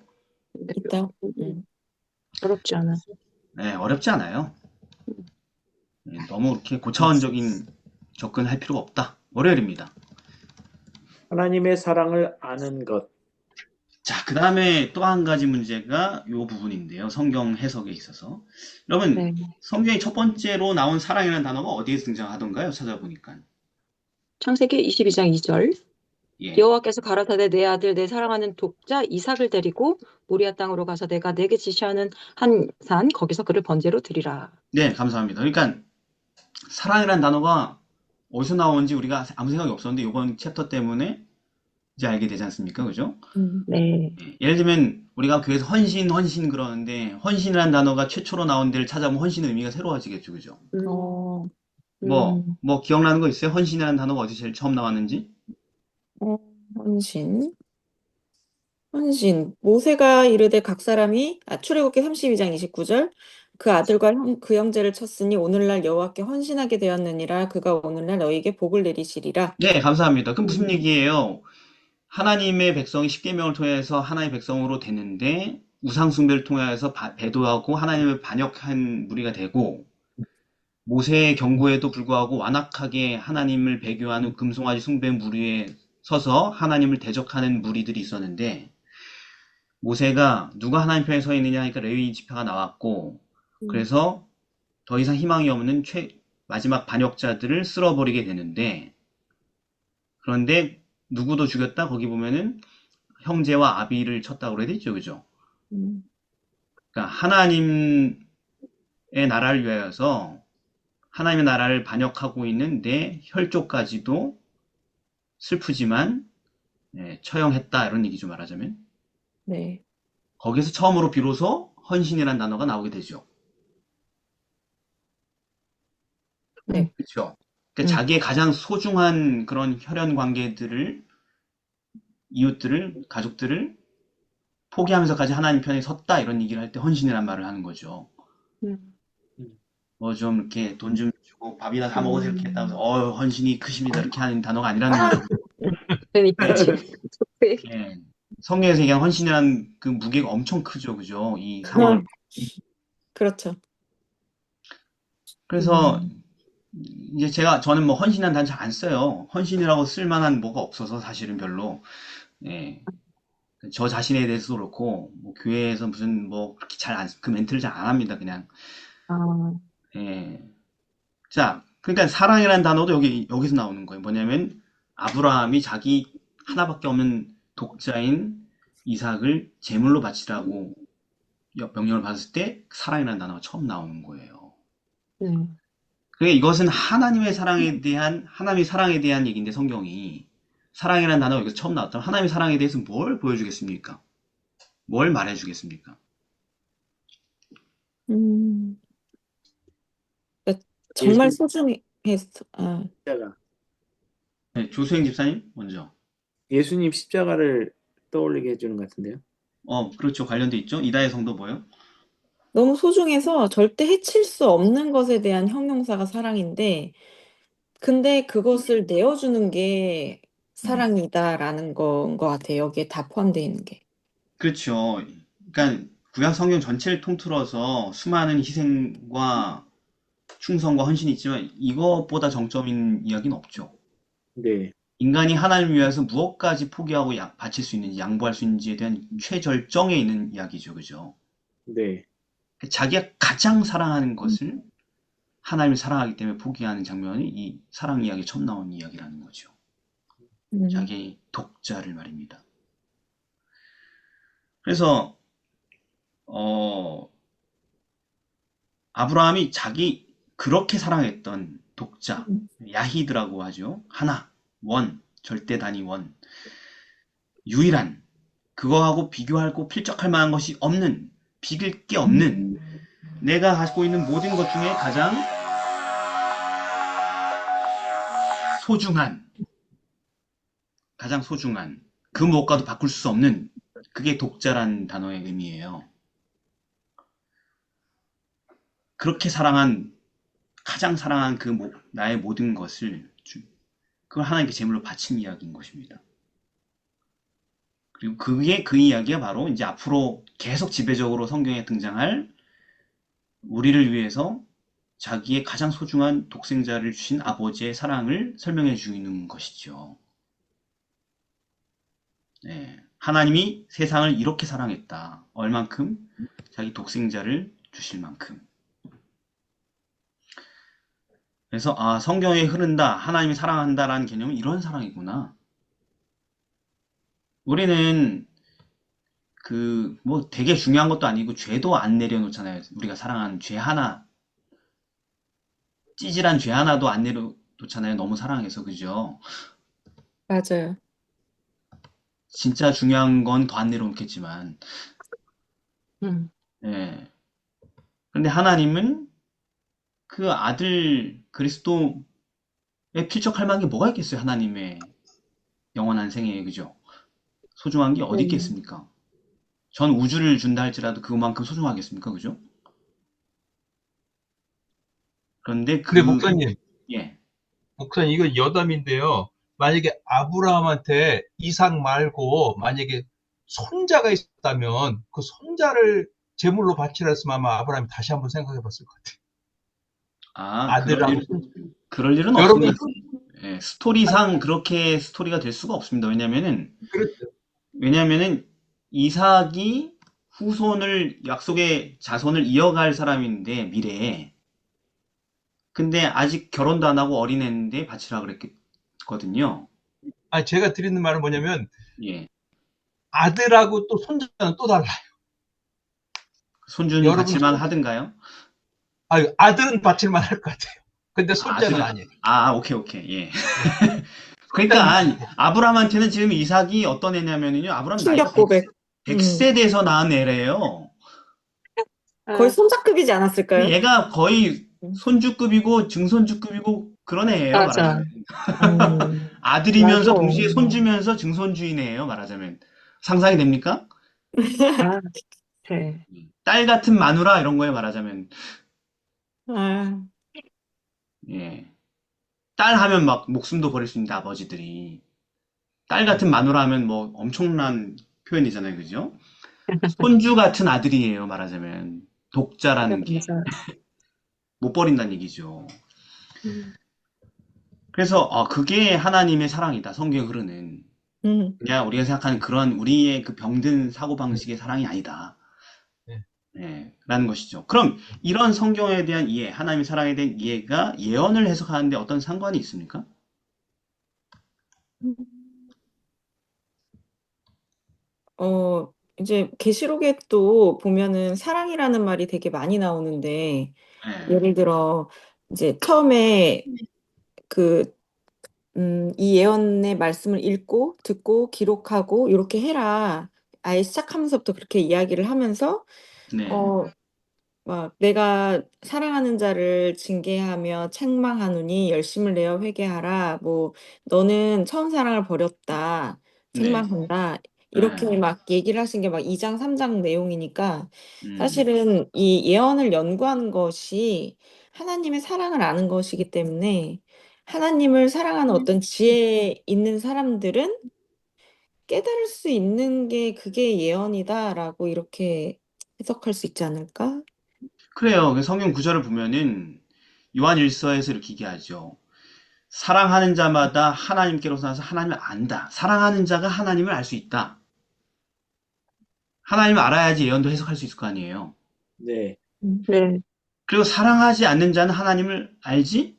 있다. 어렵지 않아. 네, 어렵지 않아요. 너무 이렇게 고차원적인 접근할 필요가 없다. 월요일입니다. 하나님의 사랑을 아는 것. 자, 그 다음에 또 한 가지 문제가 이 부분인데요. 성경 해석에 있어서. 여러분, 네. 성경의 첫 번째로 나온 사랑이라는 단어가 어디에서 등장하던가요? 찾아보니까. 창세기 22장 2절. 예. 여호와께서 가라사대 내 아들 내 사랑하는 독자 이삭을 데리고 모리아 땅으로 가서 내가 내게 지시하는 한 산 거기서 그를 번제로 드리라. 네, 감사합니다. 그러니까 사랑이라는 단어가 어디서 나오는지 우리가 아무 생각이 없었는데 이번 챕터 때문에 이제 알게 되지 않습니까? 그죠? 네. 예를 들면 우리가 교회에서 헌신 그러는데 헌신이라는 단어가 최초로 나온 데를 찾아보면 헌신의 의미가 새로워지겠죠. 그죠? 뭐 기억나는 거 있어요? 헌신이라는 단어가 어디서 제일 처음 나왔는지? 헌신. 헌신. 모세가 이르되 각 사람이 출애굽기 32장 29절 그 아들과 그 형제를 쳤으니 오늘날 여호와께 헌신하게 되었느니라 그가 오늘날 너희에게 복을 내리시리라. 네, 감사합니다. 그럼 무슨 얘기예요? 하나님의 백성이 십계명을 통해서 하나님의 백성으로 되는데 우상 숭배를 통해서 배도하고 하나님을 반역한 무리가 되고 모세의 경고에도 불구하고 완악하게 하나님을 배교하는 금송아지 숭배 무리에 서서 하나님을 대적하는 무리들이 있었는데 모세가 누가 하나님 편에 서 있느냐 하니까 레위 지파가 나왔고 그래서 더 이상 희망이 없는 마지막 반역자들을 쓸어버리게 되는데 그런데 누구도 죽였다? 거기 보면은 형제와 아비를 쳤다고 그래야 되죠, 그죠? 음, 그러니까 하나님의 나라를 위하여서 하나님의 나라를 반역하고 있는 내 혈족까지도 슬프지만 처형했다 이런 얘기죠 말하자면 네. 거기서 처음으로 비로소 헌신이라는 단어가 나오게 되죠. 네. 그렇죠. 그러니까 자기의 가장 소중한 그런 혈연 관계들을 이웃들을 가족들을 포기하면서까지 하나님 편에 섰다 이런 얘기를 할 때 헌신이란 말을 하는 거죠. 음. 뭐 좀 이렇게 돈 좀 주고 밥이나 사 먹으세요 이렇게 했다고 해서 헌신이 크십니다 이렇게 하는 단어가 아니라는 거죠. 그러니까 지금 예. 성경에서 얘기하는 헌신이라는 그 무게가 엄청 크죠, 그죠? 이 상황을. 그렇죠. 그래서 이제 저는 뭐 헌신이라는 단어 잘 안 써요. 헌신이라고 쓸 만한 뭐가 없어서 사실은 별로. 예. 저 자신에 대해서도 그렇고 뭐 교회에서 무슨 뭐 그렇게 그 멘트를 잘 안 합니다, 그냥. 아, 예. 자, 그러니까 사랑이라는 단어도 여기서 나오는 거예요. 뭐냐면 아브라함이 자기 하나밖에 없는 독자인 이삭을 제물로 바치라고 명령을 받았을 때 사랑이라는 단어가 처음 나오는 거예요. 네. 그러니까 이것은 하나님의 사랑에 대한 얘기인데 성경이 사랑이라는 단어가 여기서 처음 나왔다면 하나님의 사랑에 대해서 뭘 보여주겠습니까? 뭘 말해주겠습니까? 음, 정말 예수 소중했어. 십자가. 네, 조수행 집사님 먼저. 예수님 십자가를 떠올리게 해주는 것 같은데요. 그렇죠. 관련돼 있죠. 이다의 성도 뭐요? 너무 소중해서 절대 해칠 수 없는 것에 대한 형용사가 사랑인데, 근데 그것을 내어주는 게 사랑이다라는 건 것 같아요. 여기에 다 포함되어 있는 게. 그렇죠. 그러니까 구약 성경 전체를 통틀어서 수많은 희생과 충성과 헌신이 있지만 이것보다 정점인 이야기는 없죠. 네, 인간이 하나님을 위해서 무엇까지 포기하고 바칠 수 있는지, 양보할 수 있는지에 대한 최절정에 있는 이야기죠. 그죠? 네, 자기가 가장 사랑하는 것을 하나님을 사랑하기 때문에 포기하는 장면이 이 사랑 이야기에 처음 나온 이야기라는 거죠. 자기의 독자를 말입니다. 그래서 아브라함이 자기 그렇게 사랑했던 독자, 야히드라고 하죠. 하나, 원, 절대 단위 원, 유일한, 그거하고 비교하고 필적할 만한 것이 없는, 비길 게 없는, 내가 가지고 있는 모든 것 중에 가장 소중한, 그 무엇과도 바꿀 수 없는, 그게 독자란 단어의 의미예요. 그렇게 가장 사랑한 나의 모든 것을 그걸 하나님께 제물로 바친 이야기인 것입니다. 그리고 그 이야기가 바로 이제 앞으로 계속 지배적으로 성경에 등장할 우리를 위해서 자기의 가장 소중한 독생자를 주신 아버지의 사랑을 설명해 주는 것이죠. 네. 하나님이 세상을 이렇게 사랑했다. 얼만큼? 자기 독생자를 주실 만큼. 그래서 성경에 흐른다. 하나님이 사랑한다라는 개념은 이런 사랑이구나. 우리는 뭐 되게 중요한 것도 아니고 죄도 안 내려놓잖아요. 우리가 사랑하는 찌질한 죄 하나도 안 내려놓잖아요. 너무 사랑해서, 그죠? 맞아요. 진짜 중요한 건 더 안 내려놓겠지만, 예. 근데 하나님은 그 아들 그리스도에 필적할 만한 게 뭐가 있겠어요? 하나님의 영원한 생애에, 그죠? 소중한 게 어디 네. 있겠습니까? 전 우주를 준다 할지라도 그만큼 소중하겠습니까? 그죠? 그런데 근데 목사님, 예. 이거 여담인데요. 만약에 아브라함한테 이삭 말고 만약에 손자가 있었다면 그 손자를 제물로 바치라 했으면 아마 아브라함이 다시 한번 생각해 봤을 것 같아요. 아, 아들하고 손자. 그럴 일은 여러분, 없습니다. 예, 스토리상 그렇게 스토리가 될 수가 없습니다. 그렇죠. 왜냐면은 이삭이 후손을, 약속의 자손을 이어갈 사람인데, 미래에. 근데 아직 결혼도 안 하고 어린애인데 바치라 그랬거든요. 아, 제가 드리는 말은 뭐냐면 예. 아들하고 또 손자는 또 달라요. 손주는 여러분, 바칠만 하든가요? 아들은 바칠만 할 것 같아요. 근데 손자는 아들은, 아니에요. 오케이, 오케이, 예. 그러니까, 아브라함한테는 지금 이삭이 어떤 애냐면요. 아브라함 나이가 충격 고백. 100세 돼서 낳은 애래요. 거의 아, 손자급이지 않았을까요? 얘가 거의 손주급이고 증손주급이고 그런 애예요, 맞아. 말하자면. 음, 아들이면서 맞아. 동시에 손주면서 증손주이네요, 말하자면. 상상이 됩니까? 아, 그래. 딸 같은 마누라 이런 거에 말하자면. 아, 예. 딸 하면 막 목숨도 버릴 수 있는데 아버지들이. 딸 같은 마누라 하면 뭐 엄청난 표현이잖아요, 그죠? 손주 같은 아들이에요, 말하자면. 독자라는 게. 맞아. 못 버린다는 얘기죠. 음, 그래서 그게 하나님의 사랑이다. 성경에 흐르는. 음, 그냥 우리가 생각하는 그런 우리의 그 병든 사고방식의 사랑이 아니다. 네. 네, 라는 것이죠. 그럼 이런 성경에 대한 이해, 하나님의 사랑에 대한 이해가 예언을 해석하는데 어떤 상관이 있습니까? 이제 계시록에 또 보면은 사랑이라는 말이 되게 많이 나오는데, 네, 예를 들어 이제 처음에 그 이 예언의 말씀을 읽고 듣고 기록하고 이렇게 해라. 아예 시작하면서부터 그렇게 이야기를 하면서 네, 어, 막 내가 사랑하는 자를 징계하며 책망하노니 열심을 내어 회개하라. 뭐 너는 처음 사랑을 버렸다. 네, 책망한다. 이렇게 네, 막 얘기를 하신 게 막 2장, 3장 내용이니까 음, 사실은 이 예언을 연구하는 것이 하나님의 사랑을 아는 것이기 때문에 하나님을 사랑하는 어떤 지혜 있는 사람들은 깨달을 수 있는 게 그게 예언이다라고 이렇게 해석할 수 있지 않을까? 그래요. 그 성경 구절을 보면은 요한일서에서 이렇게 얘기하죠. 사랑하는 자마다 하나님께로서 나서 하나님을 안다. 사랑하는 자가 하나님을 알 수 있다. 하나님을 알아야지 예언도 해석할 수 있을 거 아니에요. 네, 네. 그리고 사랑하지 않는 자는 하나님을 알지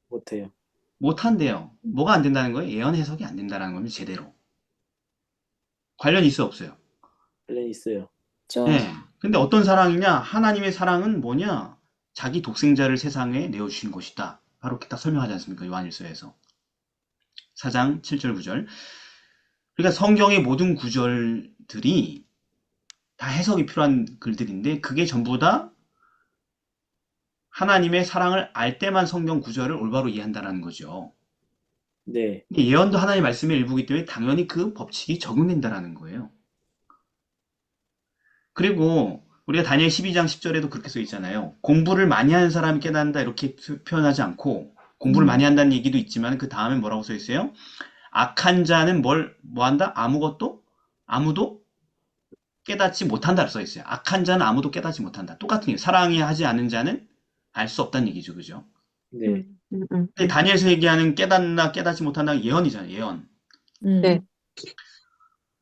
못해요. 못한대요. 뭐가 안 된다는 거예요? 예언 해석이 안 된다는 겁니다. 제대로. 관련이 있어 없어요? 관련 있어요. 저 예. 근데 어떤 사랑이냐? 하나님의 사랑은 뭐냐? 자기 독생자를 세상에 내어주신 것이다. 바로 이렇게 딱 설명하지 않습니까? 요한일서에서. 4장 7절 9절. 그러니까 성경의 모든 구절들이 다 해석이 필요한 글들인데 그게 전부 다 하나님의 사랑을 알 때만 성경 구절을 올바로 이해한다는 거죠. 네, 예언도 하나님의 말씀의 일부이기 때문에 당연히 그 법칙이 적용된다는 거예요. 그리고 우리가 다니엘 12장 10절에도 그렇게 써 있잖아요. 공부를 많이 하는 사람이 깨닫는다 이렇게 표현하지 않고 공부를 많이 한다는 얘기도 있지만 그 다음에 뭐라고 써 있어요? 악한 자는 뭐 한다? 아무도 깨닫지 못한다 써 있어요. 악한 자는 아무도 깨닫지 못한다. 똑같은 얘기. 사랑이 하지 않은 자는 알 수 없다는 얘기죠. 그죠? 네, 근데 다니엘서 얘기하는 깨닫나 깨닫지 못한다 예언이잖아요. 예언. 네.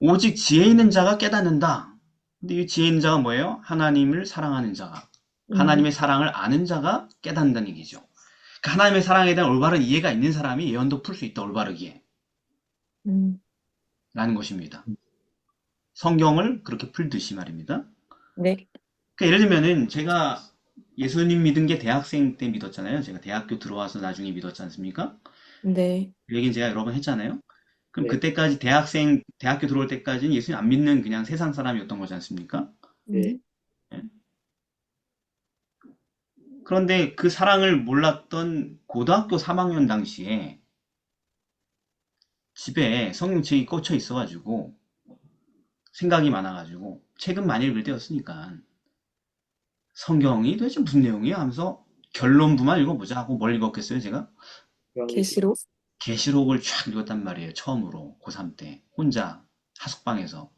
오직 지혜 있는 자가 깨닫는다. 근데 이 지혜 있는 자가 뭐예요? 하나님을 사랑하는 자가. 하나님의 사랑을 아는 자가 깨닫는다는 얘기죠. 그러니까 하나님의 사랑에 대한 올바른 이해가 있는 사람이 예언도 풀 수 있다. 올바르게. 라는 것입니다. 성경을 그렇게 풀듯이 말입니다. 네, 그러니까 예를 들면은 제가 예수님 믿은 게 대학생 때 믿었잖아요. 제가 대학교 들어와서 나중에 믿었지 않습니까? 네, 그 얘기는 제가 여러 번 했잖아요. 그럼 네, 그때까지 대학교 들어올 때까지는 예수님 안 믿는 그냥 세상 사람이었던 거지 않습니까? 네, 예? 그런데 그 사랑을 몰랐던 고등학교 3학년 당시에 집에 성경책이 꽂혀 있어가지고 생각이 많아가지고 책은 많이 읽을 때였으니까 성경이 도대체 무슨 내용이야 하면서 결론부만 읽어보자 하고 뭘 읽었겠어요 제가? 계시록? 계시록을 쫙 읽었단 말이에요. 처음으로 고3 때 혼자 하숙방에서.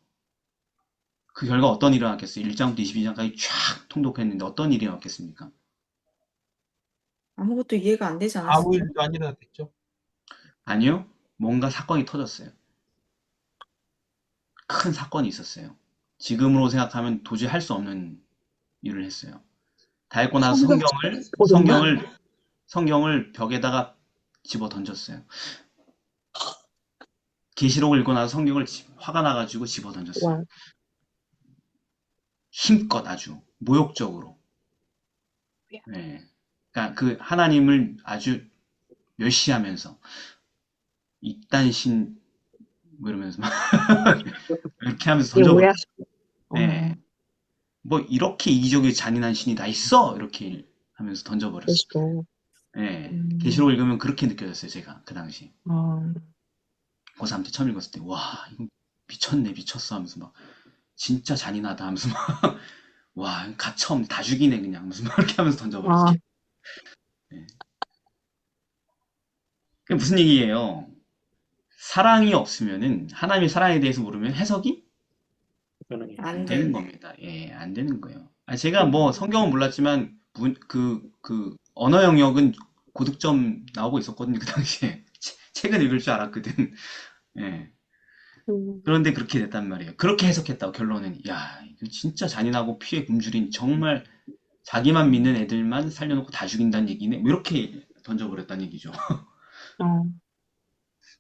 그 결과 어떤 일이 일어났겠어요? 1장부터 22장까지 쫙 통독했는데 어떤 일이 일어났겠습니까? 아무것도 이해가 안 되지 아무 않았을까요? 일도 안 일어났겠죠. 아니요. 뭔가 사건이 터졌어요. 큰 사건이 있었어요. 지금으로 생각하면 도저히 할 수 없는 일을 했어요. 다 읽고 나서 성경을 벽에다가 집어 던졌어요. 계시록을 읽고 나서 성경을 화가 나가지고 집어 던졌어요. 와, 힘껏 아주 모욕적으로. 네. 그러니까 그 하나님을 아주 멸시하면서 이딴 신 뭐 이러면서 막 이렇게 하면서 이게 뭐야? 던져버렸어요. 네. 뭐 이렇게 이기적이고 잔인한 신이 다 있어? 이렇게 하면서 던져버렸어요. 계시록. 네. 계시록 읽으면 그렇게 느껴졌어요, 제가 그 당시. 어, 고3 때 처음 읽었을 때, 와, 이거 미쳤네, 미쳤어 하면서 막 진짜 잔인하다 하면서 막 와, 가처음 다 죽이네 그냥 하면서 막 이렇게 하면서 던져버렸어요. 아, 네. 그게 무슨 얘기예요? 사랑이 없으면은 하나님의 사랑에 대해서 모르면 해석이 불가능해요. 안 안 돼. 되는 겁니다. 예, 안 되는 거예요. 아, 제가 뭐 성경은 몰랐지만 그 언어 영역은 고득점 나오고 있었거든요. 그 당시에 책은 읽을 줄 알았거든. 예. 그런데 그렇게 됐단 말이에요. 그렇게 해석했다고 결론은 야, 이거 진짜 잔인하고 피해 굶주린 정말 자기만 믿는 애들만 살려놓고 다 죽인다는 얘기네. 뭐 이렇게 던져버렸다는 얘기죠. 어,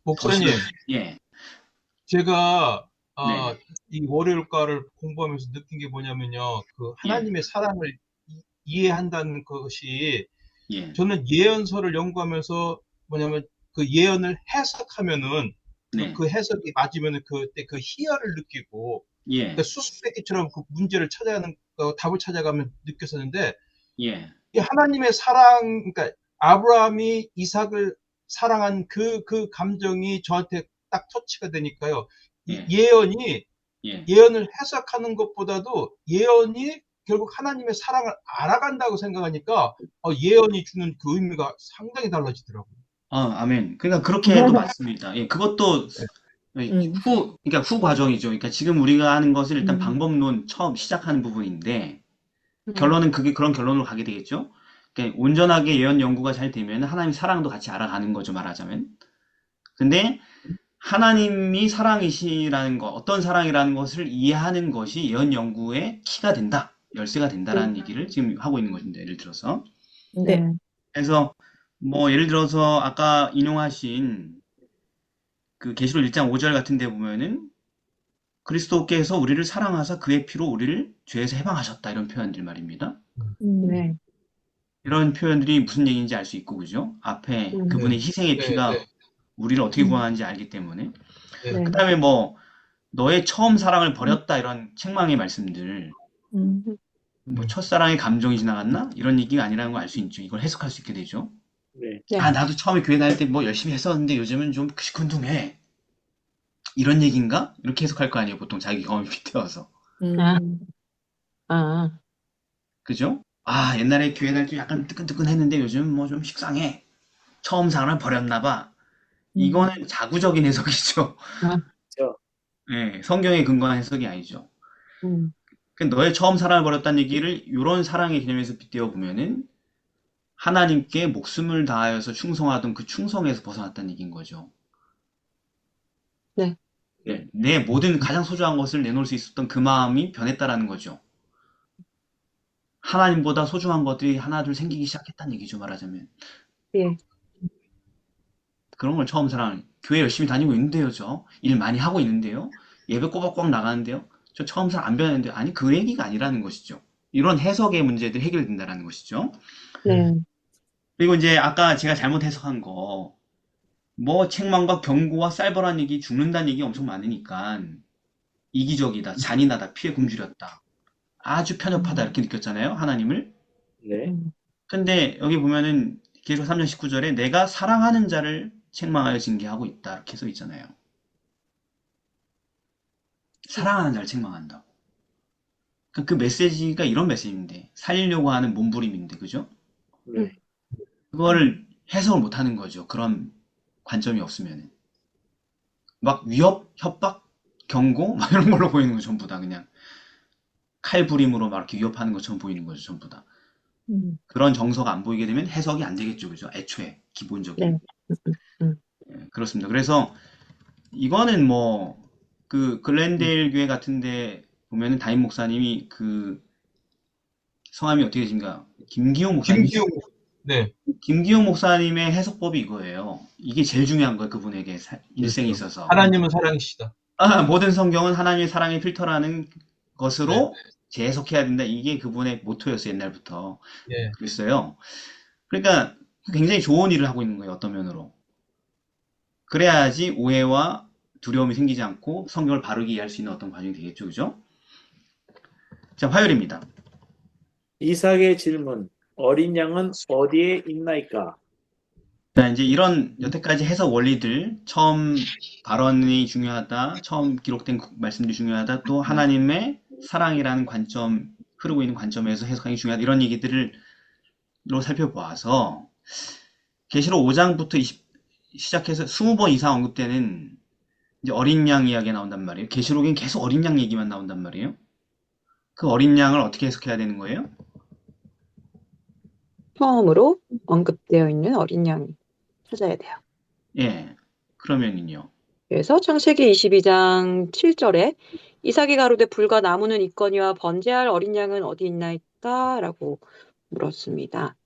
목사님, 예, 제가 네, 이 월요일과를 공부하면서 느낀 게 뭐냐면요. 그 예, 하나님의 사랑을 이해한다는 것이 예, 저는 예언서를 연구하면서 뭐냐면 그 예언을 해석하면은 네, 그 해석이 맞으면은 그때 그 희열을 느끼고 예, 그러니까 수수께끼처럼 그 문제를 찾아가는 답을 찾아가면 느꼈었는데 예, 이 하나님의 사랑 그러니까 아브라함이 이삭을 사랑한 그 감정이 저한테 딱 터치가 되니까요. 이 예, 예. 예언을 해석하는 것보다도 예언이 결국 하나님의 사랑을 알아간다고 생각하니까 예언이 주는 그 의미가 상당히 달라지더라고요. 아멘. 그러니까 그렇게 해도 맞습니다. 예, 그것도 음. 그러니까 후 과정이죠. 그러니까 지금 우리가 하는 것은 일단 음. 방법론 처음 시작하는 부분인데, 음. 결론은 그런 결론으로 가게 되겠죠. 그러니까 온전하게 예언 연구가 잘 되면 하나님 사랑도 같이 알아가는 거죠, 말하자면. 근데 하나님이 사랑이시라는 것, 어떤 사랑이라는 것을 이해하는 것이 예언 연구의 키가 된다, 열쇠가 된다라는 얘기를 지금 하고 있는 것입니다. 예를 들어서. 네. 그래서 뭐 예를 들어서 아까 인용하신 그 계시록 1장 5절 같은 데 보면은 그리스도께서 우리를 사랑하사 그의 피로 우리를 죄에서 해방하셨다 이런 표현들 말입니다. 네. 이런 표현들이 무슨 얘기인지 알 수 있고 그죠? 앞에 네. 그분의 희생의 네, 피가 네, 우리를 어떻게 구원하는지 알기 때문에 네. 그 다음에 뭐 너의 처음 사랑을 버렸다 이런 책망의 말씀들 음. 뭐 첫사랑의 감정이 지나갔나? 이런 얘기가 아니라는 걸 알 수 있죠. 이걸 해석할 수 있게 되죠. 네. 네. 아 나도 처음에 교회 다닐 때 뭐 열심히 했었는데 요즘은 좀 시큰둥해. 이런 얘기인가? 이렇게 해석할 거 아니에요. 보통 자기 경험이 빗대어서. 아, 아, 그죠? 아, 옛날에 교회 다닐 때 약간 뜨끈뜨끈했는데 요즘 뭐 좀 식상해. 처음 사랑을 버렸나 봐. 이거는 자구적인 해석이죠. 아, 그렇죠. 예, 성경에 근거한 해석이 아니죠. 음. 그 너의 처음 사랑을 버렸다는 얘기를 이런 사랑의 개념에서 빗대어 보면은 하나님께 목숨을 다하여서 충성하던 그 충성에서 벗어났다는 얘기인 거죠. 네. 예, 내 모든 가장 소중한 것을 내놓을 수 있었던 그 마음이 변했다라는 거죠. 하나님보다 소중한 것들이 하나둘 생기기 시작했다는 얘기죠, 말하자면. 예. 그런 걸 처음 사랑, 교회 열심히 다니고 있는데요, 저. 일 많이 하고 있는데요. 예배 꼬박꼬박 나가는데요. 저 처음 사랑 안 변했는데, 아니, 그 얘기가 아니라는 것이죠. 이런 해석의 문제들이 해결된다라는 것이죠. 네. 그리고 이제 아까 제가 잘못 해석한 거, 뭐 책망과 경고와 쌀벌한 얘기, 죽는다는 얘기 엄청 많으니까, 이기적이다, 잔인하다, 피해 굶주렸다. 아주 편협하다, 이렇게 느꼈잖아요, 하나님을. 네. 근데 여기 보면은 계속 3장 19절에 내가 사랑하는 자를 책망하여 징계하고 있다, 이렇게 써 있잖아요. 사랑하는 자를 책망한다고. 그러니까 그 메시지가 이런 메시지인데, 살리려고 하는 몸부림인데, 그죠? 네. 그거를 해석을 못 하는 거죠. 그런 관점이 없으면. 막 위협, 협박, 경고, 막 이런 걸로 보이는 거 전부 다 그냥. 칼부림으로 막 이렇게 위협하는 것처럼 보이는 거죠, 전부 다. 그런 정서가 안 보이게 되면 해석이 안 되겠죠, 그죠? 애초에, 기본적인. 네. 음. 예, 그렇습니다. 그래서 이거는 뭐, 그 글렌데일 교회 같은데 보면은 담임 목사님이 그 성함이 어떻게 되십니까? 김기용 목사님이죠? 김기용, 네, 김기용 목사님의 해석법이 이거예요. 이게 제일 중요한 거예요, 그분에게 일생에 그렇죠. 있어서. 하나님은 사랑이시다. 모든 성경은 하나님의 사랑의 필터라는 네, 것으로 재해석해야 된다. 이게 그분의 모토였어요, 옛날부터. 예. 그랬어요. 그러니까 굉장히 좋은 일을 하고 있는 거예요, 어떤 면으로. 그래야지 오해와 두려움이 생기지 않고 성경을 바르게 이해할 수 있는 어떤 과정이 되겠죠, 그죠? 자, 화요일입니다. 이삭의 질문. 어린 양은 어디에 있나이까? 자, 이제 이런 여태까지 해석 원리들, 처음 발언이 중요하다, 처음 기록된 말씀들이 중요하다, 또 하나님의 사랑이라는 관점, 흐르고 있는 관점에서 해석하기 중요하다, 이런 얘기들로 살펴보아서, 계시록 5장부터 시작해서 20번 이상 언급되는 이제 어린 양 이야기가 나온단 말이에요. 계시록엔 계속 어린 양 얘기만 나온단 말이에요. 그 어린 양을 어떻게 해석해야 되는 거예요? 처음으로 언급되어 있는 어린 양 찾아야 돼요. 예, 그러면은요. 그래서 창세기 22장 7절에 이삭이 가로되 불과 나무는 있거니와 번제할 어린 양은 어디 있나이까? 라고 물었습니다.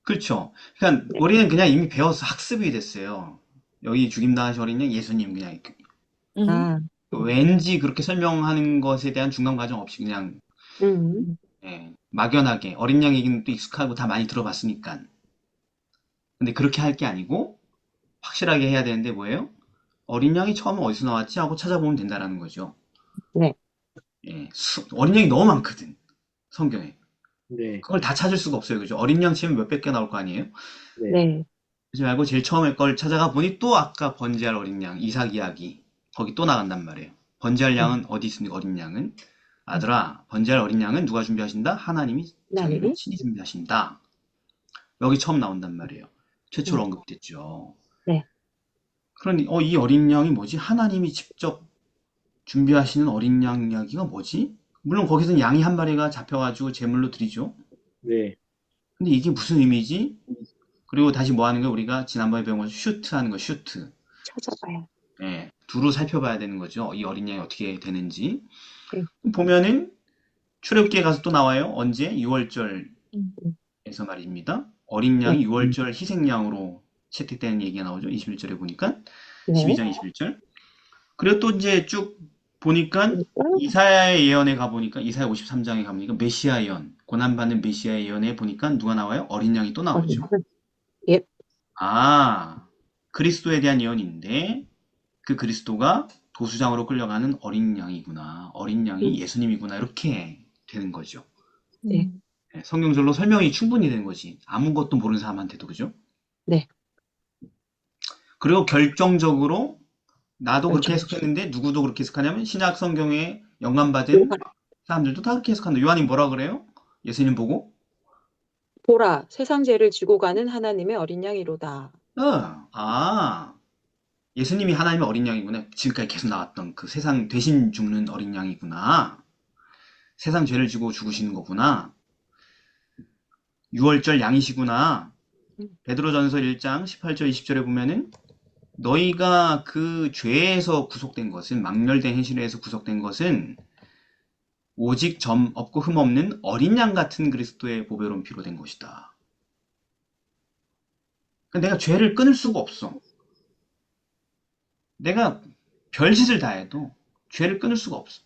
그렇죠. 그러니까 네. 우리는 그냥 이미 배워서 학습이 됐어요. 여기 죽임당하신 어린 양 예수님 그냥 아, 왠지 그렇게 설명하는 것에 대한 중간 과정 없이 그냥 예, 막연하게 어린 양 얘기는 또 익숙하고 다 많이 들어봤으니까. 근데 그렇게 할 게 아니고 확실하게 해야 되는데 뭐예요? 어린 양이 처음에 어디서 나왔지 하고 찾아보면 된다라는 거죠. 네. 예, 어린 양이 너무 많거든. 성경에. 네. 그걸 다 찾을 수가 없어요. 그죠? 어린 양 치면 몇백 개 나올 거 아니에요? 네. 네. 그러지 말고 제일 처음에 걸 찾아가 보니 또 아까 번제할 어린 양, 이삭 이야기. 거기 또 나간단 말이에요. 번제할 양은 어디 있습니까? 어린 양은? 아들아, 번제할 어린 양은 누가 준비하신다? 하나님이 자기가 친히 준비하신다. 여기 처음 나온단 말이에요. 최초로 언급됐죠. 네. 그러니, 이 어린 양이 뭐지? 하나님이 직접 준비하시는 어린 양 이야기가 뭐지? 물론 거기서는 양이 한 마리가 잡혀가지고 제물로 드리죠. 네. 근데 이게 무슨 의미지? 그리고 다시 뭐 하는 거예요? 우리가 지난번에 배운 거 슈트 하는 거, 슈트. 찾아봐요. 예, 두루 살펴봐야 되는 거죠. 이 어린 양이 어떻게 되는지. 네. 보면은 출애굽기에 가서 또 나와요. 언제? 6월절에서 말입니다. 어린 양이 6월절 희생양으로 채택되는 얘기가 나오죠. 21절에 보니까. 12장 21절. 그리고 또 이제 쭉 보니까 이사야의 예언에 가보니까 이사야 53장에 가보니까 메시아 예언, 고난받는 메시아 예언에 보니까 누가 나와요? 어린 양이 또 나오죠. 예. 아, 그리스도에 대한 예언인데 그 그리스도가 도수장으로 끌려가는 어린 양이구나. 어린 양이 예수님이구나. 이렇게 되는 거죠. 네. 네, 성경절로 설명이 충분히 되는 거지. 아무것도 모르는 사람한테도, 그죠? 네. 그리고 결정적으로 나도 그렇게 해석했는데 누구도 그렇게 해석하냐면 신약 성경에 영감받은 사람들도 다 그렇게 해석한다. 요한이 뭐라 그래요? 예수님 보고? 보라, 세상 죄를 지고 가는 하나님의 어린 양이로다. 예수님이 하나님의 어린 양이구나. 지금까지 계속 나왔던 그 세상 대신 죽는 어린 양이구나. 세상 죄를 지고 죽으시는 거구나. 6월절 양이시구나. 베드로전서 1장 18절 20절에 보면은 너희가 그 죄에서 구속된 것은 망멸된 행실에서 구속된 것은 오직 점 없고 흠 없는 어린 양 같은 그리스도의 보배로운 피로 된 것이다. 그러니까 내가 죄를 끊을 수가 없어. 내가 별짓을 다 해도 죄를 끊을 수가 없어.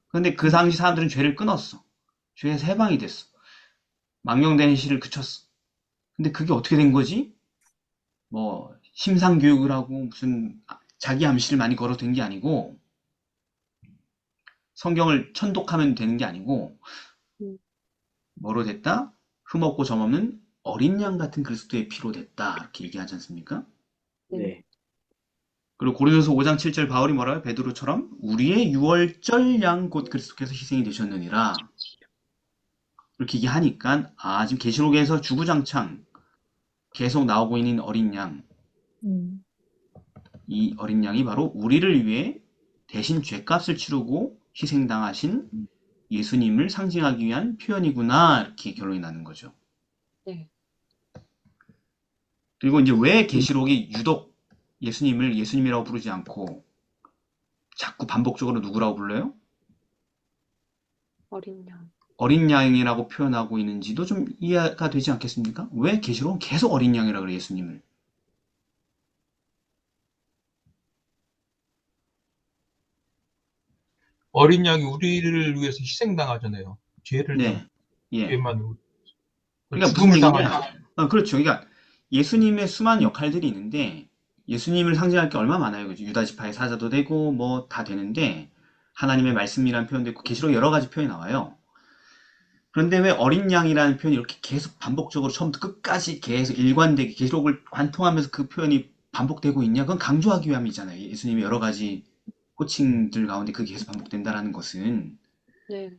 그런데 그 당시 사람들은 죄를 끊었어. 죄에서 해방이 됐어. 망령된 행실을 그쳤어. 근데 그게 어떻게 된 거지? 뭐 심상교육을 하고 무슨 자기 암시를 많이 걸어도 된 게 아니고 성경을 천독하면 되는 게 아니고 뭐로 됐다? 흠없고 점없는 어린 양 같은 그리스도의 피로 됐다. 이렇게 얘기하지 않습니까? 네. 그리고 고린도서 5장 7절 바울이 뭐라고요? 베드로처럼 우리의 유월절 양 곧 그리스도께서 희생이 되셨느니라. 이렇게 얘기하니까 지금 계시록에서 주구장창 계속 나오고 있는 어린 양, 음. 이 어린 양이 바로 우리를 위해 대신 죗값을 치르고 희생당하신 예수님을 상징하기 위한 표현이구나 이렇게 결론이 나는 거죠. 네. 그리고 이제 왜 계시록이 유독 예수님을 예수님이라고 부르지 않고 자꾸 반복적으로 누구라고 불러요? 어린 양. 어린 양이라고 표현하고 있는지도 좀 이해가 되지 않겠습니까? 왜 계시록은 계속 어린 양이라고 그래요, 예수님을? 어린 양이 우리를 위해서 희생당하잖아요. 죄를 네. 예. 죄만 그러니까 무슨 죽음을 얘기냐? 당하죠. 그렇죠. 그러니까 예수님의 수많은 역할들이 있는데 예수님을 상징할 게 얼마나 많아요. 그죠? 유다 지파의 사자도 되고 뭐 다 되는데 하나님의 말씀이라는 표현도 있고 계시록에 여러 가지 표현이 나와요. 그런데 왜 어린 양이라는 표현이 이렇게 계속 반복적으로 처음부터 끝까지 계속 일관되게 계시록을 관통하면서 그 표현이 반복되고 있냐? 그건 강조하기 위함이잖아요. 예수님의 여러 가지 호칭들 가운데 그게 계속 반복된다라는 것은 네.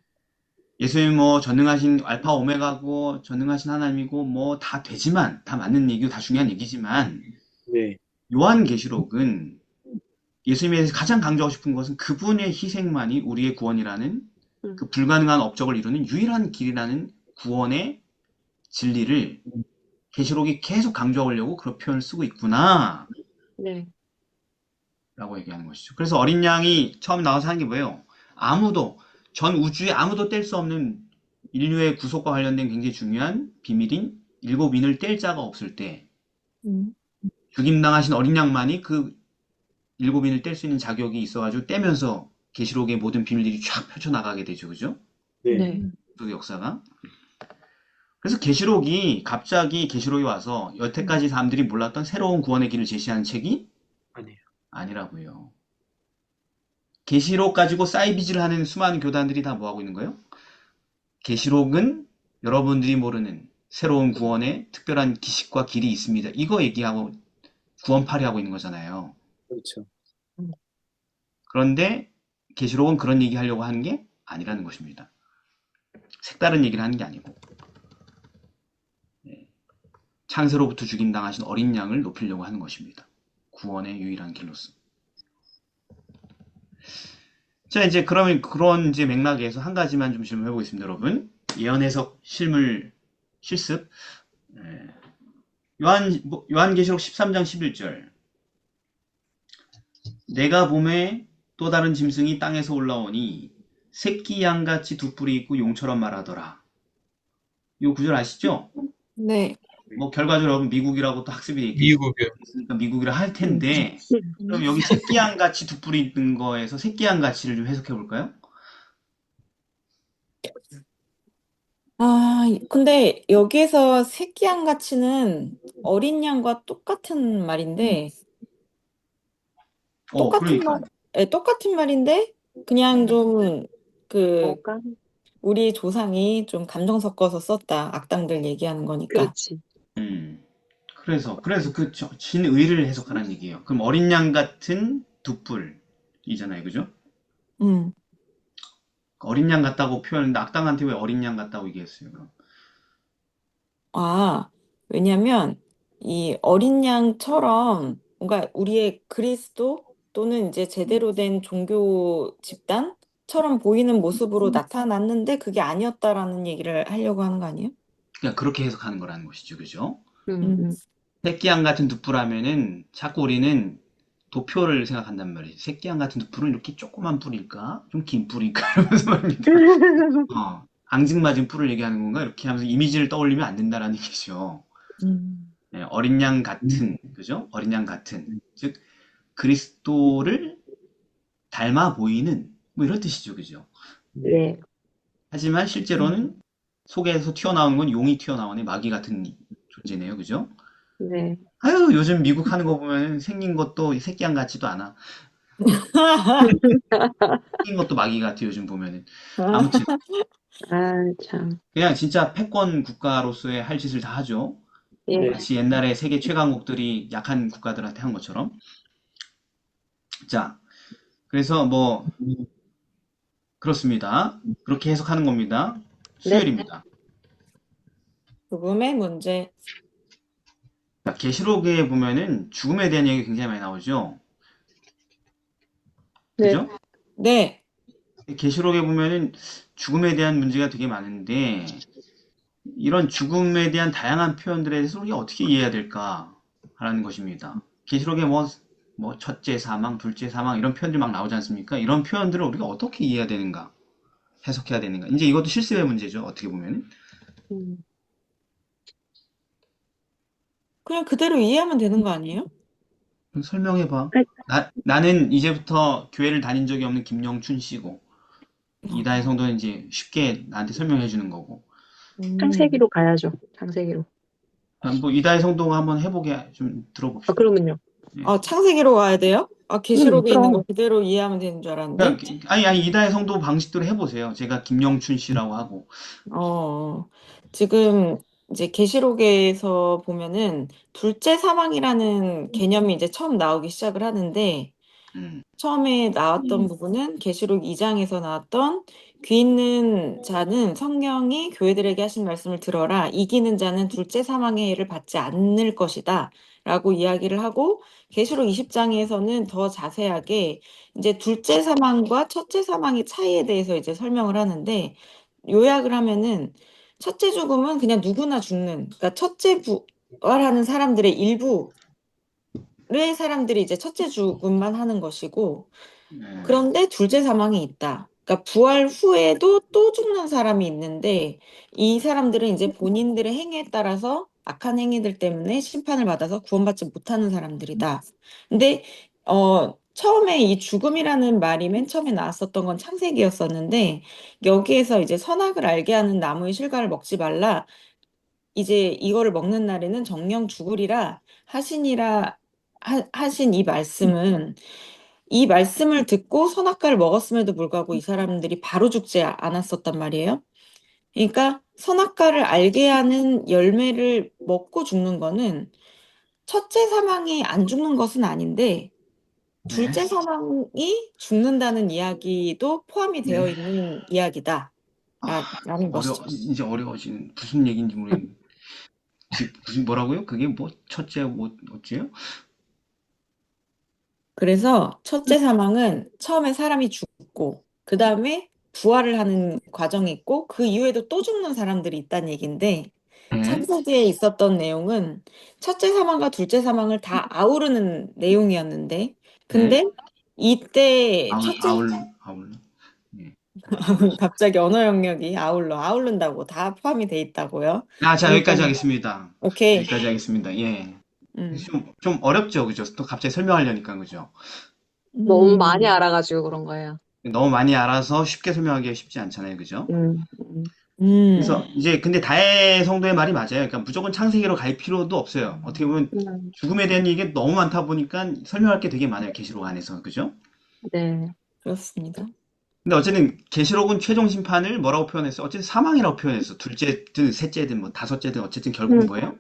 예수님 뭐 전능하신 알파 오메가고 전능하신 하나님이고 뭐 다 되지만 다 맞는 얘기고 다 중요한 얘기지만 네. 요한계시록은 예수님에 대해서 가장 강조하고 싶은 것은 그분의 희생만이 우리의 구원이라는 그 불가능한 업적을 이루는 유일한 길이라는 구원의 진리를 계시록이 계속 강조하려고 그런 표현을 쓰고 있구나 네. 라고 얘기하는 것이죠. 그래서 어린 양이 처음 나와서 하는 게 뭐예요? 아무도 전 우주에 아무도 뗄 수 없는 인류의 구속과 관련된 굉장히 중요한 비밀인 일곱 인을 뗄 자가 없을 때 음. 죽임당하신 어린 양만이 그 일곱 인을 뗄 수 있는 자격이 있어가지고 떼면서 계시록의 모든 비밀들이 쫙 펼쳐나가게 되죠. 그죠? 네. 네. 그 역사가. 그래서 계시록이 갑자기 계시록이 와서 여태까지 사람들이 몰랐던 새로운 구원의 길을 제시하는 책이 아니에요. 아니라고요. 계시록 가지고 사이비즈를 하는 수많은 교단들이 다 뭐하고 있는 거예요? 계시록은 여러분들이 모르는 새로운 구원의 특별한 기식과 길이 있습니다. 이거 얘기하고 구원팔이 하고 있는 거잖아요. 그렇죠. 그런데 계시록은 그런 얘기 하려고 하는 게 아니라는 것입니다. 색다른 얘기를 하는 게 아니고 창세로부터 죽임당하신 어린 양을 높이려고 하는 것입니다. 구원의 유일한 길로서. 자, 이제 그러면 그런 이제 맥락에서 한 가지만 좀 질문해 보겠습니다, 여러분. 예언 해석 실습. 요한계시록 13장 11절. 내가 봄에 또 다른 짐승이 땅에서 올라오니 새끼 양같이 두 뿔이 있고 용처럼 말하더라. 이 구절 아시죠? 네. 뭐 결과적으로 여러분 미국이라고 또 학습이 돼 미국이요. 있으니까 미국이라 할 텐데 그럼 여기 새끼 양같이 두 뿔이 있는 거에서 새끼 양같이를 좀 해석해 볼까요? 근데 여기에서 새끼양 가치는 어린 양과 똑같은 말인데, 그러니까. 똑같은 말인데, 그냥 좀, 뭐가? 우리 조상이 좀 감정 섞어서 썼다. 악당들 얘기하는 거니까. 그렇지. 그래서 그 진의를 해석하라는 얘기예요. 그럼 어린 양 같은 두 뿔이잖아요, 그죠? 음. 어린 양 같다고 표현했는데 악당한테 왜 어린 양 같다고 얘기했어요, 그럼? 왜냐면, 이 어린 양처럼, 뭔가 우리의 그리스도 또는 이제 제대로 된 종교 집단처럼 보이는 모습으로 나타났는데 그게 아니었다라는 얘기를 하려고 하는 거 아니에요? 그냥 그렇게 해석하는 거라는 것이죠, 그죠? 음. 새끼 양 같은 두 뿔하면은 자꾸 우리는 도표를 생각한단 말이에요. 새끼 양 같은 두 뿔은 이렇게 조그만 뿔일까? 좀 긴 뿔일까? 이러면서 말입니다. 앙증맞은 뿔을 얘기하는 건가? 이렇게 하면서 이미지를 떠올리면 안 된다라는 얘기죠. 음. 네, 어린 양 같은, 그죠? 어린 양 같은. 즉, 그리스도를 닮아 보이는, 뭐 이런 뜻이죠, 그죠? 네. 하지만 실제로는 속에서 튀어나오는 건 용이 튀어나오는 마귀 같은 존재네요, 그죠? 네. 아유, 요즘 미국 하는 거 보면 생긴 것도 새끼 양 같지도 않아. 생긴 것도 마귀 같아, 요즘 보면은. 아무튼, 참. 그냥 진짜 패권 국가로서의 할 짓을 다 하죠. 예. 마치 옛날에 세계 최강국들이 약한 국가들한테 한 것처럼. 자, 그래서 뭐 그렇습니다. 그렇게 해석하는 겁니다. 네. 수열입니다. 죽음의 문제. 자, 계시록에 보면은 죽음에 대한 얘기 굉장히 많이 나오죠. 네. 그죠? 네. 계시록에 보면은 죽음에 대한 문제가 되게 많은데 이런 죽음에 대한 다양한 표현들에 대해서 우리가 어떻게 이해해야 될까라는 것입니다. 계시록에 뭐 첫째 사망, 둘째 사망 이런 표현들 막 나오지 않습니까? 이런 표현들을 우리가 어떻게 이해해야 되는가, 해석해야 되는가. 이제 이것도 실습의 문제죠. 어떻게 보면은. 음. 그냥 그대로 이해하면 되는 거 아니에요? 그럼 설명해봐. 네. 나는 이제부터 교회를 다닌 적이 없는 김영춘 씨고 이다혜 성도는 이제 쉽게 나한테 설명해 주는 거고. 창세기로 가야죠. 창세기로. 뭐 이다혜 성도가 한번 해보게 좀 아, 들어봅시다. 그러면요. 창세기로 가야 돼요? 계시록에 있는 거 그럼. 그대로 이해하면 되는 줄 알았는데. 아니, 이다혜 성도 방식대로 해보세요. 제가 김영춘 씨라고 하고. 지금 이제 계시록에서 보면은 둘째 사망이라는 개념이 이제 처음 나오기 시작을 하는데 음, 처음에 나왔던 부분은 계시록 2장에서 나왔던 귀 있는 자는 성령이 교회들에게 하신 말씀을 들어라. 이기는 자는 둘째 사망의 해를 받지 않을 것이다. 라고 이야기를 하고 계시록 20장에서는 더 자세하게 이제 둘째 사망과 첫째 사망의 차이에 대해서 이제 설명을 하는데 요약을 하면은 첫째 죽음은 그냥 누구나 죽는, 그러니까 첫째 부활하는 사람들의 일부의 사람들이 이제 첫째 죽음만 하는 것이고 네. 그런데 둘째 사망이 있다. 그러니까 부활 후에도 또 죽는 사람이 있는데 이 사람들은 이제 본인들의 행위에 따라서 악한 행위들 때문에 심판을 받아서 구원받지 못하는 사람들이다. 근데 처음에 이 죽음이라는 말이 맨 처음에 나왔었던 건 창세기였었는데 여기에서 이제 선악을 알게 하는 나무의 실과를 먹지 말라. 이제 이거를 먹는 날에는 정령 죽으리라 하신 이 말씀은 이 말씀을 듣고 선악과를 먹었음에도 불구하고 이 사람들이 바로 죽지 않았었단 말이에요. 그러니까 선악과를 알게 하는 열매를 먹고 죽는 거는 첫째 사망이 안 죽는 것은 아닌데 둘째 네. 사망이 죽는다는 이야기도 포함이 되어 네. 있는 이야기다. 라는 것이죠. 이제 어려워지는, 무슨 얘기인지 모르겠는데. 무슨, 뭐라고요? 그게 뭐, 첫째, 뭐, 어째요? 그래서 첫째 사망은 처음에 사람이 죽고 그 다음에 부활을 하는 과정이 있고 그 이후에도 또 죽는 사람들이 있다는 얘기인데 네. 창세기에 있었던 내용은 첫째 사망과 둘째 사망을 다 아우르는 내용이었는데 근데 이때 첫째 아울. 네. 갑자기 언어 영역이 아우른다고 다 포함이 돼 있다고요. 자, 여기까지 그러니까 하겠습니다. 오케이. 여기까지 하겠습니다. 예. 음. 좀 어렵죠, 그죠? 또 갑자기 설명하려니까, 그죠? 너무 음. 많이 알아가지고 그런 거예요. 너무 많이 알아서 쉽게 설명하기가 쉽지 않잖아요, 그죠? 음. 그래서 이제 근데 다혜 성도의 말이 맞아요. 그러니까 무조건 창세기로 갈 필요도 없어요. 어떻게 보면 죽음에 대한 얘기가 너무 많다 보니까 설명할 게 되게 많아요, 계시록 안에서, 그죠? 네. 그렇습니다. 근데 어쨌든 계시록은 최종 심판을 뭐라고 표현했어? 어쨌든 사망이라고 표현했어. 둘째든 셋째든 뭐 다섯째든 어쨌든 결국은 뭐예요?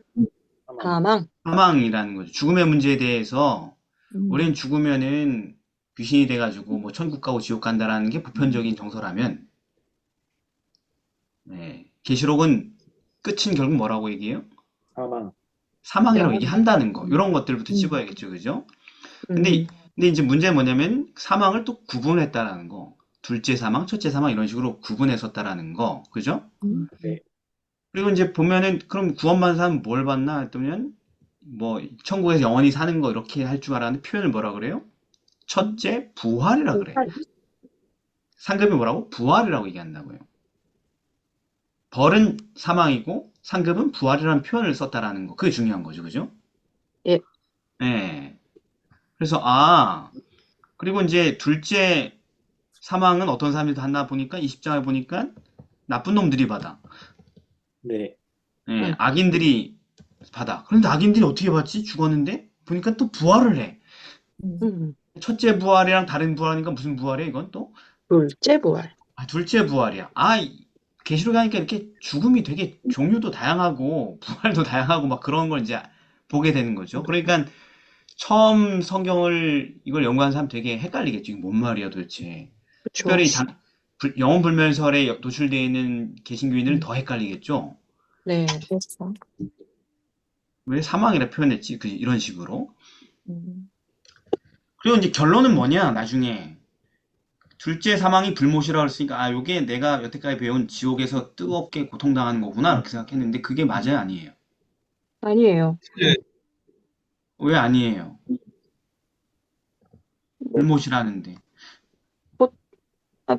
사망. 사망이라는 거죠. 죽음의 문제에 대해서 음. 우리는 죽으면은 귀신이 돼가지고 뭐 천국 가고 지옥 간다라는 게 보편적인 정서라면, 네, 계시록은 끝은 결국 뭐라고 얘기해요? 사망이라고 얘기한다는 거. 이런 것들부터 찝어야겠죠, 그죠? 근데 이제 문제는 뭐냐면 사망을 또 구분했다라는 거. 둘째 사망, 첫째 사망 이런 식으로 구분했었다라는 거, 그죠? 네. 그리고 이제 보면은 그럼 구원받은 사람은 뭘 받나 했더니 뭐 천국에서 영원히 사는 거 이렇게 할 줄 알았는데 표현을 뭐라 그래요? 첫째 부활이라 그래. 상급이 뭐라고? 부활이라고 얘기한다고요. 벌은 사망이고 상급은 부활이라는 표현을 썼다라는 거. 그게 중요한 거죠, 그죠? 예. 네. 그래서 그리고 이제 둘째 사망은 어떤 사람들이 받나 보니까 20장을 보니까 나쁜 놈들이 받아. 네. 예, 악인들이 받아. 그런데 악인들이 어떻게 받지? 죽었는데? 보니까 또 부활을 해. 첫째 부활이랑 다른 부활이니까 무슨 부활이야, 이건 또? 둘째 부활. 둘째 부활이야. 계시록에 하니까 이렇게 죽음이 되게 종류도 다양하고, 부활도 다양하고, 막 그런 걸 이제 보게 되는 거죠. 그러니까 처음 성경을 이걸 연구한 사람 되게 헷갈리겠죠. 이게 뭔 말이야 도대체. 그렇죠. 특별히 영혼 불멸설에 노출되어 있는 개신교인들은 더 헷갈리겠죠. 네. 그렇죠. 왜 사망이라 표현했지? 이런 식으로. 음. 그리고 이제 결론은 뭐냐, 나중에. 둘째 사망이 불못이라고 했으니까, 아, 요게 내가 여태까지 배운 지옥에서 뜨겁게 고통당하는 거구나, 이렇게 생각했는데, 그게 맞아요, 아니에요? 아니에요. 예, 왜 아니에요? 뭐, 불못이라는데.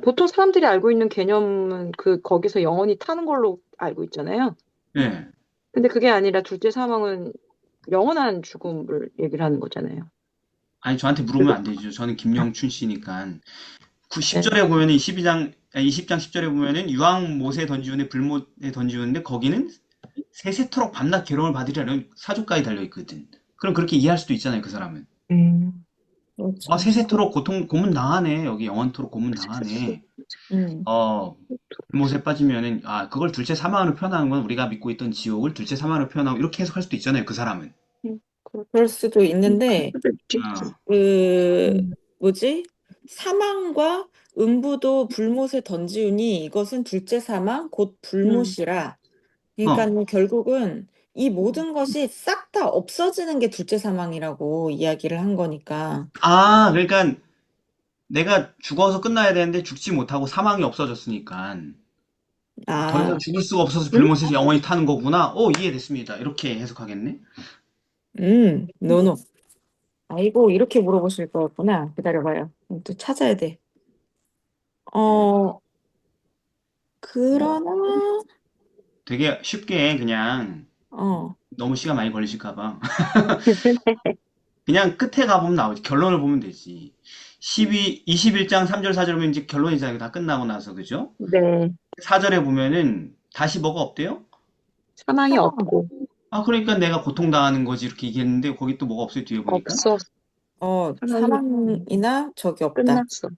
보통 사람들이 알고 있는 개념은 거기서 영원히 타는 걸로 알고 있잖아요. 예. 근데 그게 아니라 둘째 사망은 영원한 죽음을 얘기를 하는 거잖아요. 아니, 저한테 물으면 안 되죠. 저는 김영춘 씨니까. 네. 10절에 보면은 20장 10절에 보면은 유황 못에 던지우는데 불못에 던지우는데 거기는 세세토록 밤낮 괴로움을 받으리라는 사조까지 달려있거든. 그럼 그렇게 이해할 수도 있잖아요, 그 사람은. 그렇죠. 아, 세세토록 고문 당하네. 여기 영원토록 고문 당하네. 음. 불못에 빠지면은, 아, 그걸 둘째 사망으로 표현하는 건 우리가 믿고 있던 지옥을 둘째 사망으로 표현하고 이렇게 해석할 수도 있잖아요, 그 사람은. 그럴 수도 있는데, 어. 뭐지? 사망과 음부도 불못에 던지우니 이것은 둘째 사망, 곧 불못이라. 그러니까 결국은 이 모든 것이 싹 다 없어지는 게 둘째 사망이라고 이야기를 한 거니까. 아, 그러니까 내가 죽어서 끝나야 되는데 죽지 못하고 사망이 없어졌으니까 더 이상 아, 죽을 수가 없어서 불못에서 영원히 타는 거구나. 이해됐습니다. 이렇게 해석하겠네. 노노. 아이고, 이렇게 물어보실 거였구나. 기다려봐요. 또 찾아야 돼. 그러나, 되게 쉽게 그냥 어, 너무 시간 많이 걸리실까 봐. 그냥 끝에 가보면 나오지. 결론을 보면 되지. 21장 3절 4절 보면 이제 결론이잖아요. 다 끝나고 나서, 그죠? 네. 4절에 보면은 다시 뭐가 없대요? 사망이 사망. 없고, 아, 그러니까 내가 고통당하는 거지. 이렇게 얘기했는데 거기 또 뭐가 없어요. 뒤에 보니까. 없어. 사망이 사망이나 적이 없다. 끝났어.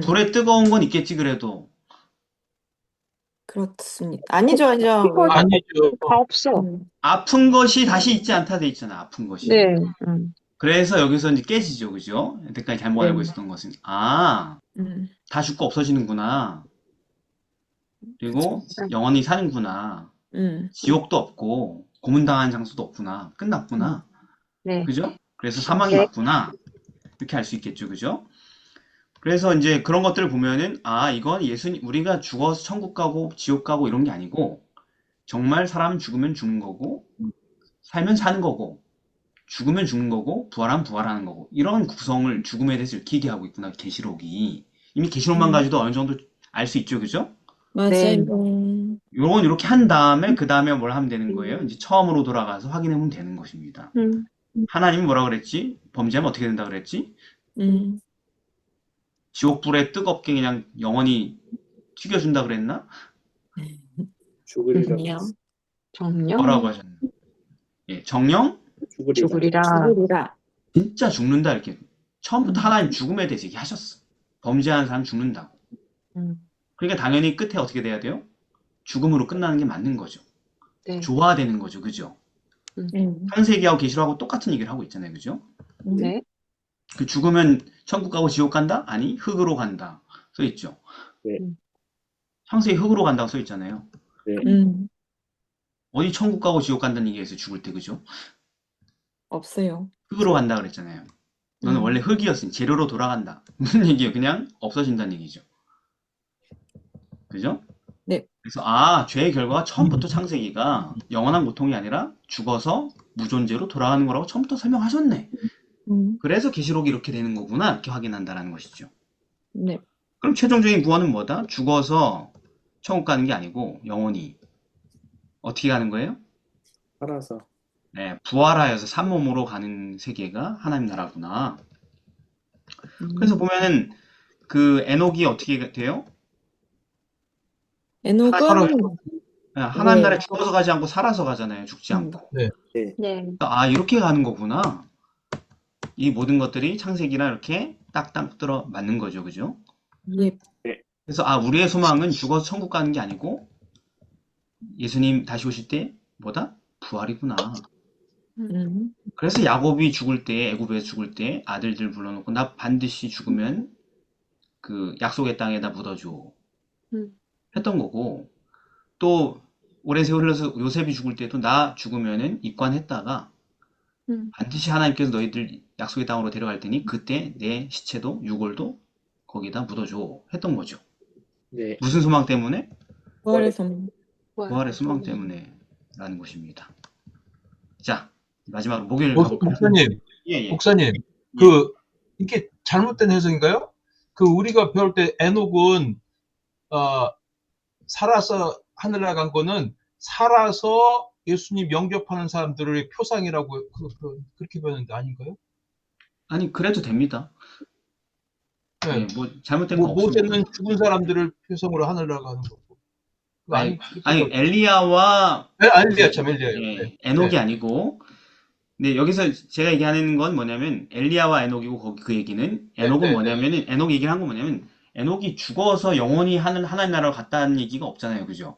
불에 뜨거운 건 있겠지, 그래도. 그렇습니다. 아니죠. 이거 아니죠. 다 없어. 아픈 것이 다시 있지 않다 돼 있잖아. 아픈 것이. 네. 그래서 여기서 이제 깨지죠. 그죠? 여태까지 잘못 네. 알고 있었던 것은. 아, 다 죽고 없어지는구나. 그리고 그쵸. 영원히 사는구나. 지옥도 없고 고문당한 장소도 없구나. 끝났구나. 네. 그죠? 그래서 사망이 네. 맞구나. 이렇게 알 수 있겠죠. 그죠? 그래서 이제 그런 것들을 보면은, 아, 이건 우리가 죽어서 천국 가고 지옥 가고 이런 게 아니고, 정말 사람은 죽으면 죽는 거고, 살면 사는 거고, 죽으면 죽는 거고, 부활하면 부활하는 거고, 이런 구성을 죽음에 대해서 익히게 하고 있구나, 계시록이. 이미 계시록만 가지고도 어느 정도 알 수 있죠. 그죠? 네. 맞아요. 요건 이렇게 한 다음에, 그 다음에 뭘 하면 되는 거예요? 이제 처음으로 돌아가서 확인해보면 되는 것입니다. 하나님이 뭐라 그랬지? 범죄하면 어떻게 된다 그랬지? 지옥불에 뜨겁게 그냥 영원히 튀겨준다 그랬나? 죽으리라. 정령 뭐라고 하셨나? 예, 정령? 죽으리라. 죽으리라. 진짜 죽는다 이렇게. 처음부터 하나님 죽음에 대해서 얘기하셨어. 범죄하는 사람 죽는다고. 그러니까 당연히 끝에 어떻게 돼야 돼요? 죽음으로 끝나는 게 맞는 거죠. 네. 조화되는 거죠. 그죠? 창세기하고 계시록하고 똑같은 얘기를 하고 있잖아요. 그죠? 네. 그 죽으면 천국 가고 지옥 간다? 아니, 흙으로 간다. 써 있죠. 네. 창세기 흙으로 간다고 써 있잖아요. 네. 어디 천국 가고 지옥 간다는 얘기에서 죽을 때, 그죠? 없어요. 흙으로 간다 그랬잖아요. 너는 원래 흙이었으니 재료로 돌아간다. 무슨 얘기예요? 그냥 없어진다는 얘기죠. 그죠? 네. 그래서 죄의 결과가 처음부터 창세기가 영원한 고통이 아니라 죽어서 무존재로 돌아가는 거라고 처음부터 설명하셨네. 그래서 계시록이 이렇게 되는 거구나. 이렇게 확인한다는 것이죠. 네. 그럼 최종적인 구원은 뭐다? 죽어서 천국 가는 게 아니고 영원히 어떻게 가는 거예요? 살아서. 네, 부활하여서 산몸으로 가는 세계가 하나님 나라구나. 그래서 보면은 그 에녹이 어떻게 돼요? 에녹은 하나님 네. 나라에 죽어서 가지 않고 살아서 가잖아요. 죽지 않고. 네. 이렇게 가는 거구나. 이 모든 것들이 창세기랑 이렇게 딱딱 들어 맞는 거죠. 그죠? 예. 그래서 우리의 소망은 죽어서 천국 가는 게 아니고 예수님 다시 오실 때 뭐다? 부활이구나. 그래서 야곱이 죽을 때, 애굽에서 죽을 때 아들들 불러놓고 나 반드시 죽으면 그 약속의 땅에다 묻어줘 음, 했던 거고, 또 오랜 세월 흘러서 요셉이 죽을 때도 나 죽으면은 입관했다가 음. 반드시 하나님께서 너희들 약속의 땅으로 데려갈 테니 그때 내 시체도 유골도 거기다 묻어줘 했던 거죠. 네. 무슨 소망 때문에? 부활의 선. 부활의 소망 때문에 라는 것입니다. 자, 마지막으로 목요일 가볼까요? 목사님, 예, 예. 목사님, 예. 이게 잘못된 해석인가요? 우리가 배울 때 에녹은, 살아서 하늘 나간 거는 살아서 예수님 영접하는 사람들의 표상이라고 그렇게 배웠는데 아닌가요? 아니, 그래도 됩니다. 네. 예, 뭐 잘못된 거 없습니다. 모세는 죽은 사람들을 표성으로 하늘 나가는 거고. 그거 아니, 그렇게 아니 배웠- 엘리야와 네, 엘리야, 참 엘리야요. 예, 네. 에녹이 네. 아니고, 근데 여기서 제가 얘기하는 건 뭐냐면 엘리야와 에녹이고 거기 그 얘기는 에녹은 네, 네, 뭐냐면은 에녹 얘기를 한 건 뭐냐면 에녹이 죽어서 영원히 하나님 나라로 갔다는 얘기가 없잖아요, 그죠?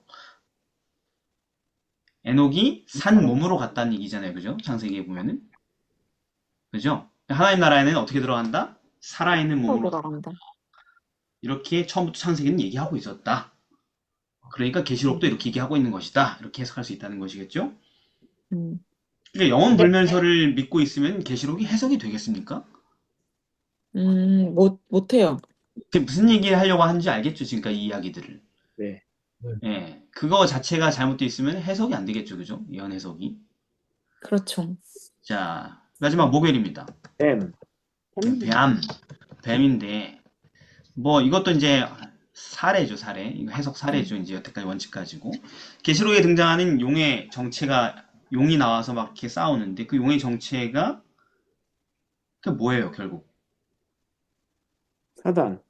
에녹이 산 몸으로 갔다는 얘기잖아요, 그죠? 창세기에 보면은, 그죠? 하나님 나라에는 어떻게 들어간다? 살아있는 몸으로 돌아간다. 이렇게 처음부터 창세기는 얘기하고 있었다. 그러니까 계시록도 이렇게 얘기하고 있는 것이다. 이렇게 해석할 수 있다는 것이겠죠? 음. 그러니까 영원 불멸설을 믿고 있으면 계시록이 해석이 되겠습니까? 못해요. 그게 무슨 얘기를 하려고 하는지 알겠죠? 지금까지 이 이야기들을. 네. 예. 그거 자체가 잘못되어 있으면 해석이 안 되겠죠. 그죠? 예언 해석이. 그렇죠. 자, 마지막 목요일입니다. 뱀. 뱀인데, 뭐 이것도 이제 사례죠, 사례. 이거 해석 사례죠. 이제 여태까지 원칙 가지고. 계시록에 등장하는 용의 정체가 용이 나와서 막 이렇게 싸우는데 그 용의 정체가 그 뭐예요, 결국? 사단.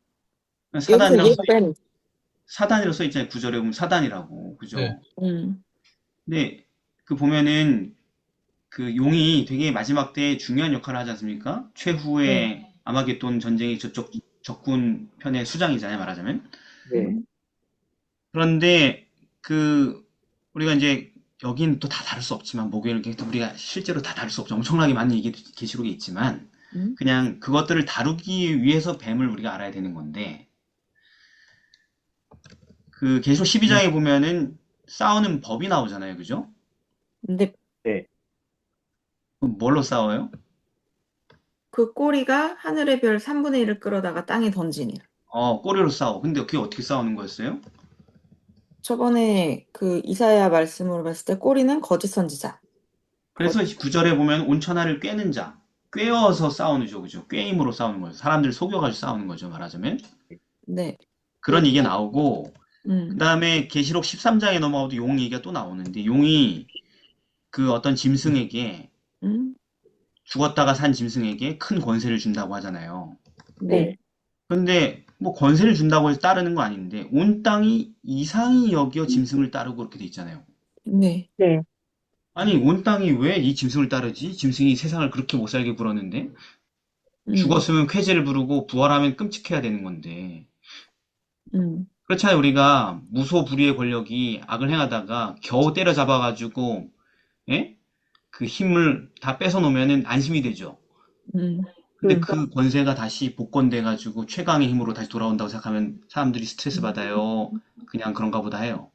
여기서 사단이라고 뺀. 사단이라고 써 있잖아요. 구절에 보면 사단이라고. 그죠? 네. 근데 그 보면은 그 용이 되게 마지막 때 중요한 역할을 하지 않습니까? 최후의 아마겟돈 전쟁의 저쪽 적군 편의 수장이잖아요, 말하자면. 네. 그런데 그 우리가 이제 여긴 또 다 다룰 수 없지만 목요일 우리가 실제로 다 다룰 수 없죠. 엄청나게 많은 얘기 계시록에 있지만 그냥 그것들을 다루기 위해서 뱀을 우리가 알아야 되는 건데 그 계시록 12장에 보면은 싸우는 법이 나오잖아요, 그죠? 근데 그럼 뭘로 싸워요? 그 꼬리가 하늘의 별 3분의 1을 끌어다가 땅에 던지는. 꼬리로 싸워. 근데 그게 어떻게 싸우는 거였어요? 저번에 그 이사야 말씀으로 봤을 때 꼬리는 거짓 선지자. 그래서 9절에 보면 온천하를 꿰는 자, 꿰어서 싸우는 죠, 그죠? 꿰임으로 싸우는 거죠. 사람들 속여가지고 싸우는 거죠, 말하자면. 네. 그런 얘기가 나오고, 그 음. 다음에 계시록 13장에 넘어가도 용 얘기가 또 나오는데, 용이 그 어떤 짐승에게, 음. 죽었다가 산 짐승에게 큰 권세를 준다고 하잖아요. 네. 그런데 뭐 권세를 준다고 해서 따르는 거 아닌데, 온 땅이 이상히 여겨 짐승을 따르고 그렇게 돼 있잖아요. 네. 아니, 온 땅이 왜 이 짐승을 따르지? 짐승이 세상을 그렇게 못 살게 굴었는데, 죽었으면 쾌제를 부르고 부활하면 끔찍해야 되는 건데. 그렇잖아요. 우리가 무소불위의 권력이 악을 행하다가 겨우 때려잡아가지고, 예? 그 힘을 다 뺏어 놓으면은 안심이 되죠. 근데 그 권세가 다시 복권돼가지고 최강의 힘으로 다시 돌아온다고 생각하면 사람들이 스트레스 받아요. 그냥 그런가 보다 해요.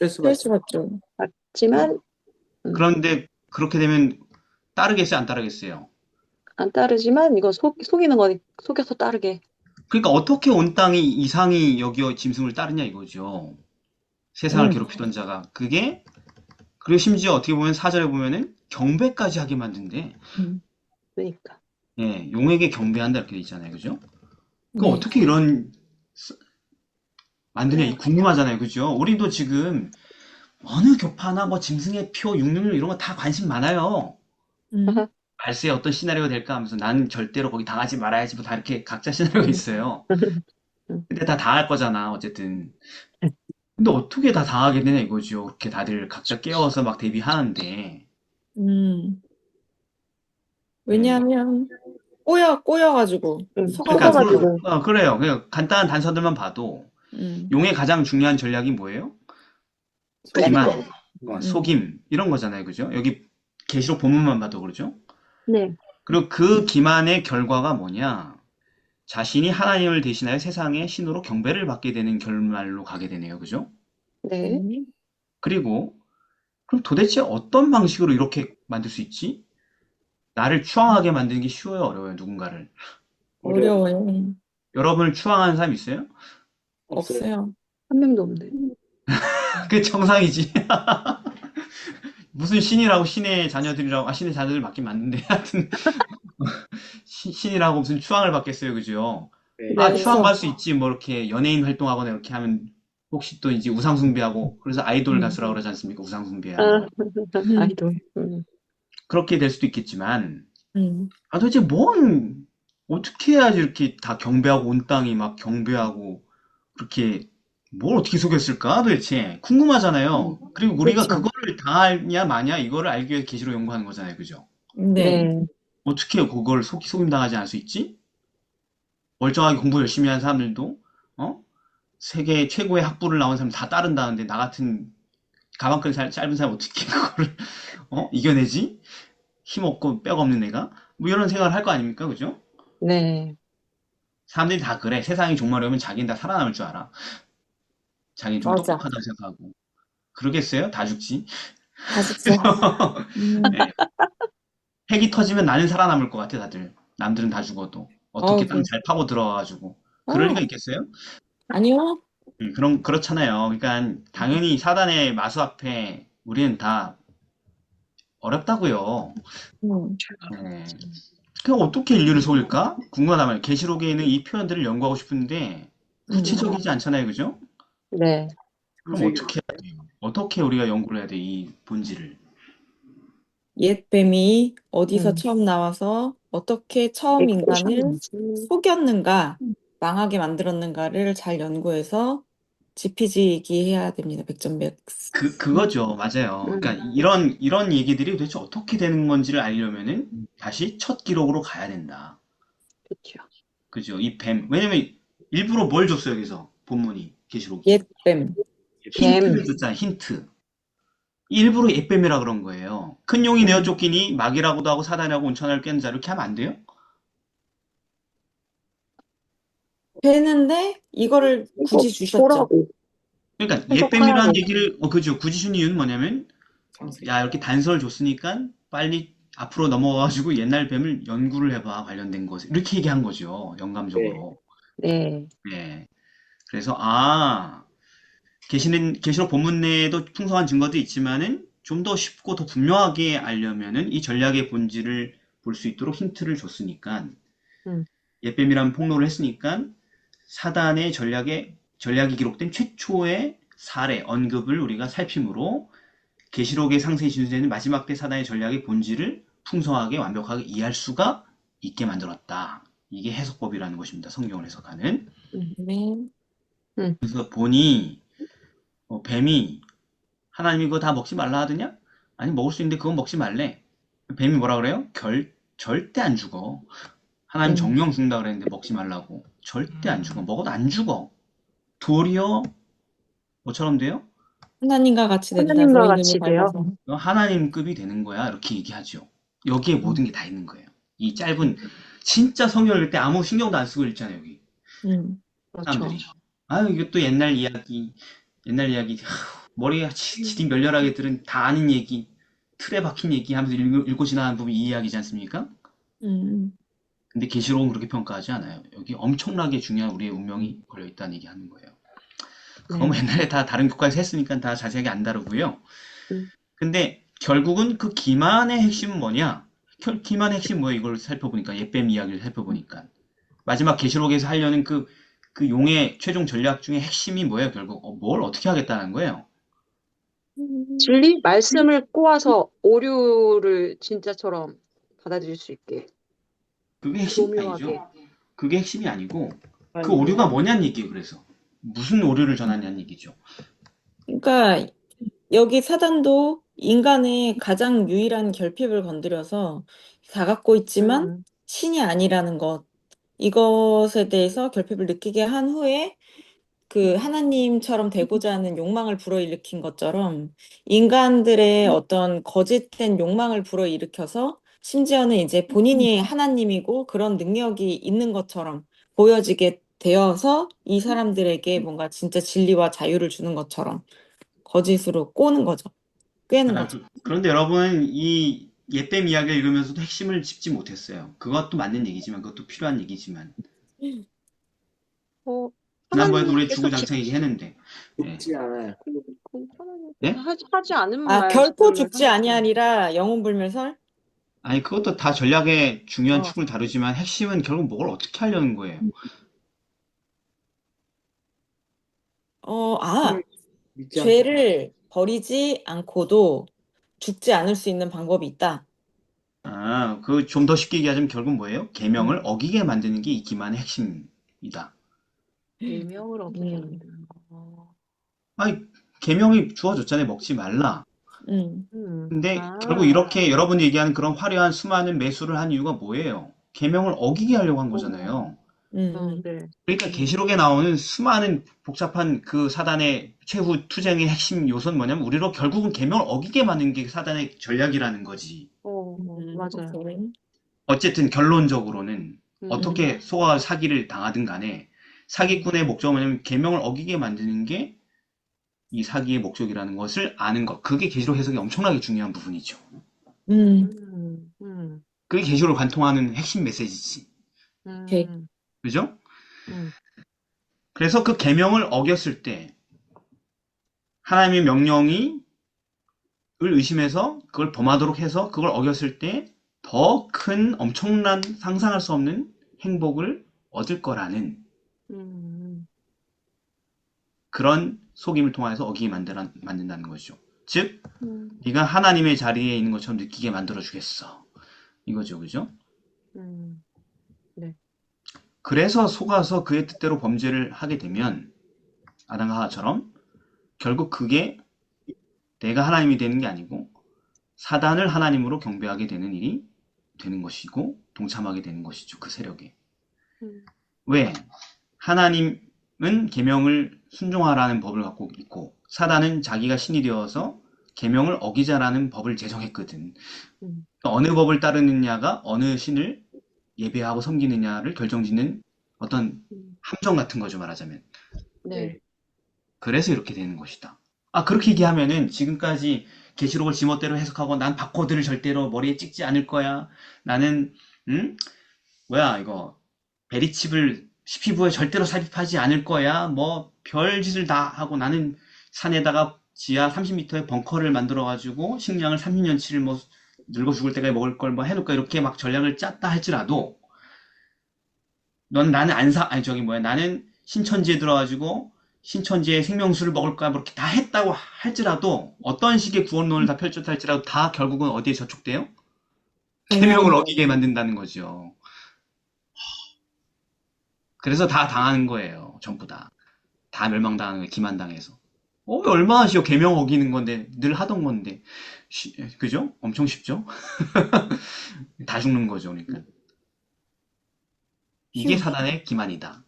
스트레스 받죠. 맞지만 그런데 그렇게 되면 따르겠어요? 안 따르겠어요? 안 따르지만 이거 속이는 거니 속여서 따르게. 그러니까 어떻게 온 땅이 이상히 여겨 짐승을 따르냐 이거죠. 세상을 괴롭히던 자가. 그리고 심지어 어떻게 보면 사절에 보면은 경배까지 하게 만든대. 그러니까. 예, 용에게 경배한다 이렇게 돼 있잖아요. 그죠? 그 네. 어떻게 이런 만드냐 궁금하잖아요. 그죠? 우리도 지금 어느 교파나 뭐 짐승의 표, 육륜 이런 거 다 관심 많아요. 발세의 어떤 시나리오가 될까 하면서 난 절대로 거기 당하지 말아야지 뭐 다 이렇게 각자 시나리오가 있어요. 근데 다 당할 거잖아, 어쨌든. 근데 어떻게 다 당하게 되냐 이거죠. 그렇게 다들 각자 깨워서 막 대비하는데. 왜냐하면 꼬여가지고 그러니까 속아가지고. 그래요. 그냥 간단한 단서들만 봐도 용의 가장 중요한 전략이 뭐예요? 기만, 속임 이런 거잖아요. 그죠? 여기 계시록 본문만 봐도 그러죠? 네. 그리고 그 기만의 결과가 뭐냐? 자신이 하나님을 대신하여 세상의 신으로 경배를 받게 되는 결말로 가게 되네요. 그죠? 네. 그리고 그럼 도대체 어떤 방식으로 이렇게 만들 수 있지? 나를 추앙하게 만드는 게 쉬워요, 어려워요, 누군가를? 어려워요. 여러분을 추앙하는 사람 있어요? 없어요. 없어요. 한 명도 없네. 그게 정상이지. 무슨 신이라고 신의 자녀들이라고 신의 자녀들 맞긴 맞는데 하여튼 신이라고 무슨 추앙을 받겠어요, 그죠? 네. 아, 네. 추앙받을 수 있지. 뭐 이렇게 연예인 활동하거나 이렇게 하면 혹시 또 이제 우상 숭배하고 그래서 아이돌 가수라고 그러지 않습니까? 우상 아, 숭배하는. 아이돌. 그렇게 될 수도 있겠지만 음. 아, 도대체 뭔 어떻게 해야지 이렇게 다 경배하고 온 땅이 막 경배하고 그렇게 뭘 어떻게 속였을까 도대체 궁금하잖아요. 그리고 우리가 그렇죠. 그거를 당하냐 마냐 이거를 알기 위해 계시로 연구하는 거잖아요, 그죠? 네. 네. 어떻게 그걸 속임당하지 않을 수 있지? 멀쩡하게 공부 열심히 한 사람들도 어? 세계 최고의 학부를 나온 사람 다 따른다는데 나 같은 가방끈 짧은 사람 어떻게 그거를 이겨내지? 힘없고 뼈가 없는 애가 뭐 이런 생각을 할 거 아닙니까, 그죠? 네. 사람들이 다 그래. 세상이 종말이 오면 자기는 다 살아남을 줄 알아. 자기는 좀 맞아. 똑똑하다고 생각하고. 그러겠어요? 다 죽지. 다 죽죠. 네. 핵이 터지면 나는 살아남을 것 같아, 다들. 남들은 다 죽어도. 어떻게 땅 아이고. 잘 파고 들어가가지고. 그럴 리가 있겠어요? 아니요. 그렇잖아요. 그러니까, 당연히 사단의 마수 앞에 우리는 다 어렵다고요. 음. 네. 그럼 어떻게 인류를 속일까? 궁금하단 말이에요. 계시록에 있는 이 표현들을 연구하고 싶은데, 구체적이지 않잖아요, 그죠? 네. 그럼 어떻게 해야 돼요? 어떻게 우리가 연구를 해야 돼, 이 본질을? 옛 뱀이 어디서 음. 처음 나와서 어떻게 처음 네, 인간을 꼬셨는지. 속였는가, 망하게 만들었는가를 잘 연구해서 지피지기 해야 됩니다. 백전백승. 그거죠. 맞아요. 그러니까 이런 얘기들이 도대체 어떻게 되는 건지를 알려면은 다시 첫 기록으로 가야 된다. 그렇죠. 그죠? 이 뱀. 왜냐면 일부러 뭘 줬어요, 여기서. 본문이, 계시록이. 옛 뱀. 뱀. 힌트를 줬잖아요, 힌트. 일부러 옛뱀이라 그런 거예요. 큰 용이 내어 쫓기니 마귀라고도 하고 사단이라고 온천하를 깬 자, 이렇게 하면 안 돼요? 되는데 이거를 굳이 주셨죠. 뭐라고? 그러니까 옛뱀이라는 해석하라고. 얘기를, 그죠. 굳이 준 이유는 뭐냐면, 야, 이렇게 단서를 줬으니까 빨리 앞으로 넘어가가지고 옛날 뱀을 연구를 해봐, 관련된 것. 이렇게 얘기한 거죠. 영감적으로. 네. 네. 그래서, 계시록 본문 내에도 풍성한 증거도 있지만은 좀 더 쉽고 더 분명하게 알려면은 이 전략의 본질을 볼 수 있도록 힌트를 줬으니까, 음. 옛뱀이라는 폭로를 했으니까 사단의 전략이 기록된 최초의 사례, 언급을 우리가 살핌으로 계시록의 상세히 진술되는 마지막 때 사단의 전략의 본질을 풍성하게 완벽하게 이해할 수가 있게 만들었다. 이게 해석법이라는 것입니다. 성경을 해석하는. 네. 그래서 보니 뱀이 하나님이 그거 다 먹지 말라 하더냐? 아니 먹을 수 있는데 그건 먹지 말래. 뱀이 뭐라 그래요? 절대 안 죽어. 하나님 정령 죽는다 그랬는데 먹지 말라고. 절대 안 죽어. 먹어도 안 죽어. 도리어 뭐처럼 돼요? 하나님과 같이 된다. 하나님과 그 같이 이름이 돼요. 밝아서. 너 하나님급이 되는 거야. 이렇게 얘기하죠. 여기에 모든 게 다 있는 거예요. 이 짧은 진짜 성경 읽을 때 아무 신경도 안 쓰고 읽잖아요. 여기 그렇죠. 사람들이. 아유 이것도 옛날 이야기. 옛날 이야기. 머리가 지딩 멸렬하게 들은 다 아는 얘기. 틀에 박힌 얘기 하면서 읽고 지나가는 부분이 이 이야기지 않습니까? 음. 근데 계시록은 그렇게 평가하지 않아요. 여기 엄청나게 중요한 우리의 운명이 걸려있다는 얘기 하는 거예요. 그거 뭐 네. 옛날에 다 다른 교과에서 했으니까 다 자세하게 안 다루고요. 음. 근데 결국은 그 기만의 핵심은 뭐냐? 기만의 핵심 뭐예요? 이걸 살펴보니까 옛뱀 이야기를 살펴보니까 마지막 계시록에서 하려는 그 용의 최종 전략 중에 핵심이 뭐예요? 결국 뭘 어떻게 하겠다는 거예요? 진리? 말씀을 꼬아서 오류를 진짜처럼 받아들일 수 있게. 그게 핵심이 교묘하게. 아니죠. 그게 핵심이 아니고 그 아니에요? 오류가 뭐냐는 얘기예요. 그래서 무슨 오류를 전하냐는 얘기죠. 그러니까 여기 사단도 인간의 가장 유일한 결핍을 건드려서 다 갖고 있지만 신이 아니라는 것, 이것에 대해서 결핍을 느끼게 한 후에 그 하나님처럼 되고자 하는 욕망을 불어일으킨 것처럼 인간들의 어떤 거짓된 욕망을 불어일으켜서 심지어는 이제 본인이 하나님이고 그런 능력이 있는 것처럼 보여지게 되어서 이 사람들에게 뭔가 진짜 진리와 자유를 주는 것처럼 거짓으로 꼬는 거죠. 꿰는 거죠. 그런데 여러분, 이 옛뱀 이야기를 읽으면서도 핵심을 짚지 못했어요. 그것도 맞는 얘기지만, 그것도 필요한 얘기지만. 어, 지난번에도 우리 하나님께서 주구장창 얘기했는데, 예. 죽지 않아요. 예? 하나님께서 하지 않은 결코 말씀을 죽지 아니하리라 영혼불멸설? 아니, 그것도 다 전략의 중요한 어, 축을 다루지만 핵심은 결국 뭘 어떻게 하려는 거예요. 믿지 않고 죄를 버리지 않고도 죽지 않을 수 있는 방법이 있다. 그 좀 더 쉽게 얘기하자면 결국 뭐예요? 계명을 어기게 만드는 게 이 기만의 핵심이다. 계명을 어기게 음, 만드는 거. 아니, 계명이 주어졌잖아요. 먹지 말라. 음, 근데 결국 이렇게 여러분이 얘기하는 그런 화려한 수많은 매수를 한 이유가 뭐예요? 계명을 어기게 하려고 한 거잖아요. 네. 그러니까 계시록에 나오는 수많은 복잡한 그 사단의 최후 투쟁의 핵심 요소는 뭐냐면 우리로 결국은 계명을 어기게 만드는 게 사단의 전략이라는 거지. 맞아요. 오케이. 어쨌든 결론적으로는 음. 어떻게 소아가 사기를 당하든 간에 사기꾼의 목적은 뭐냐면 계명을 어기게 만드는 게 이 사기의 목적이라는 것을 아는 것. 그게 계시록 해석이 엄청나게 중요한 부분이죠. 그게 계시록을 관통하는 핵심 메시지지. 오케이. 그죠? 음. 그래서 그 계명을 어겼을 때 하나님의 명령이 을 의심해서 그걸 범하도록 해서 그걸 어겼을 때 더 큰 엄청난 상상할 수 없는 행복을 얻을 거라는 그런 속임을 통해서 어기게 만든다는 것이죠. 즉, 네가 하나님의 자리에 있는 것처럼 느끼게 만들어 주겠어. 이거죠, 그죠? 네. 그래서 속아서 그의 뜻대로 범죄를 하게 되면 아담과 하와처럼 결국 그게 내가 하나님이 되는 게 아니고 사단을 하나님으로 경배하게 되는 일이 되는 것이고 동참하게 되는 것이죠. 그 세력에. 왜? 하나님은 계명을 순종하라는 법을 갖고 있고 사단은 자기가 신이 되어서 계명을 어기자라는 법을 제정했거든. 어느 법을 따르느냐가 어느 신을 예배하고 섬기느냐를 결정짓는 어떤 함정 같은 거죠, 말하자면. 네. 그래서 이렇게 되는 것이다. 그렇게 얘기하면은 지금까지 계시록을 지멋대로 해석하고 난 바코드를 절대로 머리에 찍지 않을 거야. 나는 이거 베리칩을 CPU에 절대로 삽입하지 않을 거야. 뭐 별짓을 다 하고 나는 산에다가 지하 30m의 벙커를 만들어가지고 식량을 30년치를 뭐 늙어 죽을 때까지 먹을 걸 뭐 해놓을까 이렇게 막 전략을 짰다 할지라도 나는 신천지에 들어가지고 신천지의 생명수를 먹을 거야, 뭐 이렇게 다 했다고 할지라도, 어떤 식의 구원론을 다 펼쳤다 할지라도, 다 결국은 어디에 저촉돼요? 계명을 어기게 만든다는 거죠. 그래서 다 당하는 거예요, 전부 다. 다 멸망당하는 거예요, 기만당해서. 얼마나 쉬워, 계명 어기는 건데, 늘 하던 건데. 그죠? 엄청 쉽죠? 다 죽는 거죠, 그러니까. 이게 사단의 기만이다.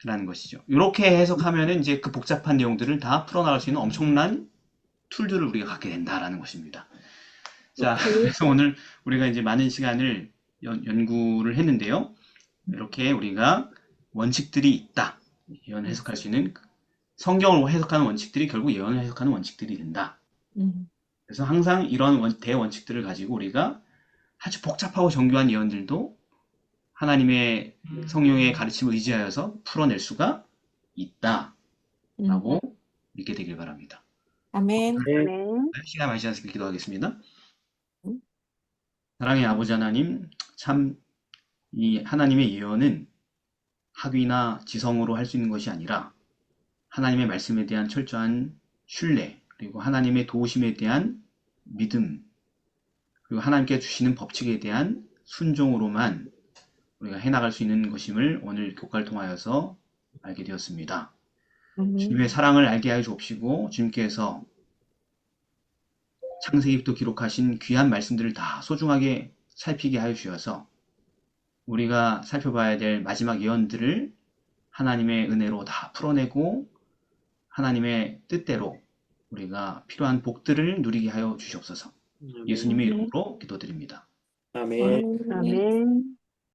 라는 것이죠. 이렇게 해석하면은 이제 그 복잡한 내용들을 다 풀어나갈 수 있는 엄청난 툴들을 우리가 갖게 된다라는 것입니다. 자, 그래서 오늘 우리가 이제 많은 시간을 연구를 했는데요. 이렇게 우리가 원칙들이 있다. 예언을 해석할 수 있는 성경을 해석하는 원칙들이 결국 예언을 해석하는 원칙들이 된다. 그래서 항상 이런 대원칙들을 가지고 우리가 아주 복잡하고 정교한 예언들도 하나님의 성령의 가르침을 의지하여서 풀어낼 수가 있다라고 믿게 되길 바랍니다. 아멘. 시간 많지 않습니다. 기도하겠습니다. 사랑의 아버지 하나님, 참 이 하나님의 예언은 학위나 지성으로 할 수 있는 것이 아니라 하나님의 말씀에 대한 철저한 신뢰, 그리고 하나님의 도우심에 대한 믿음, 그리고 하나님께 주시는 법칙에 대한 순종으로만 우리가 해나갈 수 있는 것임을 오늘 교과를 통하여서 알게 되었습니다. 주님의 사랑을 알게 하여 주옵시고 주님께서 창세기부터 기록하신 귀한 말씀들을 다 소중하게 살피게 하여 주셔서 우리가 살펴봐야 될 마지막 예언들을 하나님의 은혜로 다 풀어내고 하나님의 뜻대로 우리가 필요한 복들을 누리게 하여 주시옵소서. 예수님의 이름으로 기도드립니다. 아멘. 아멘.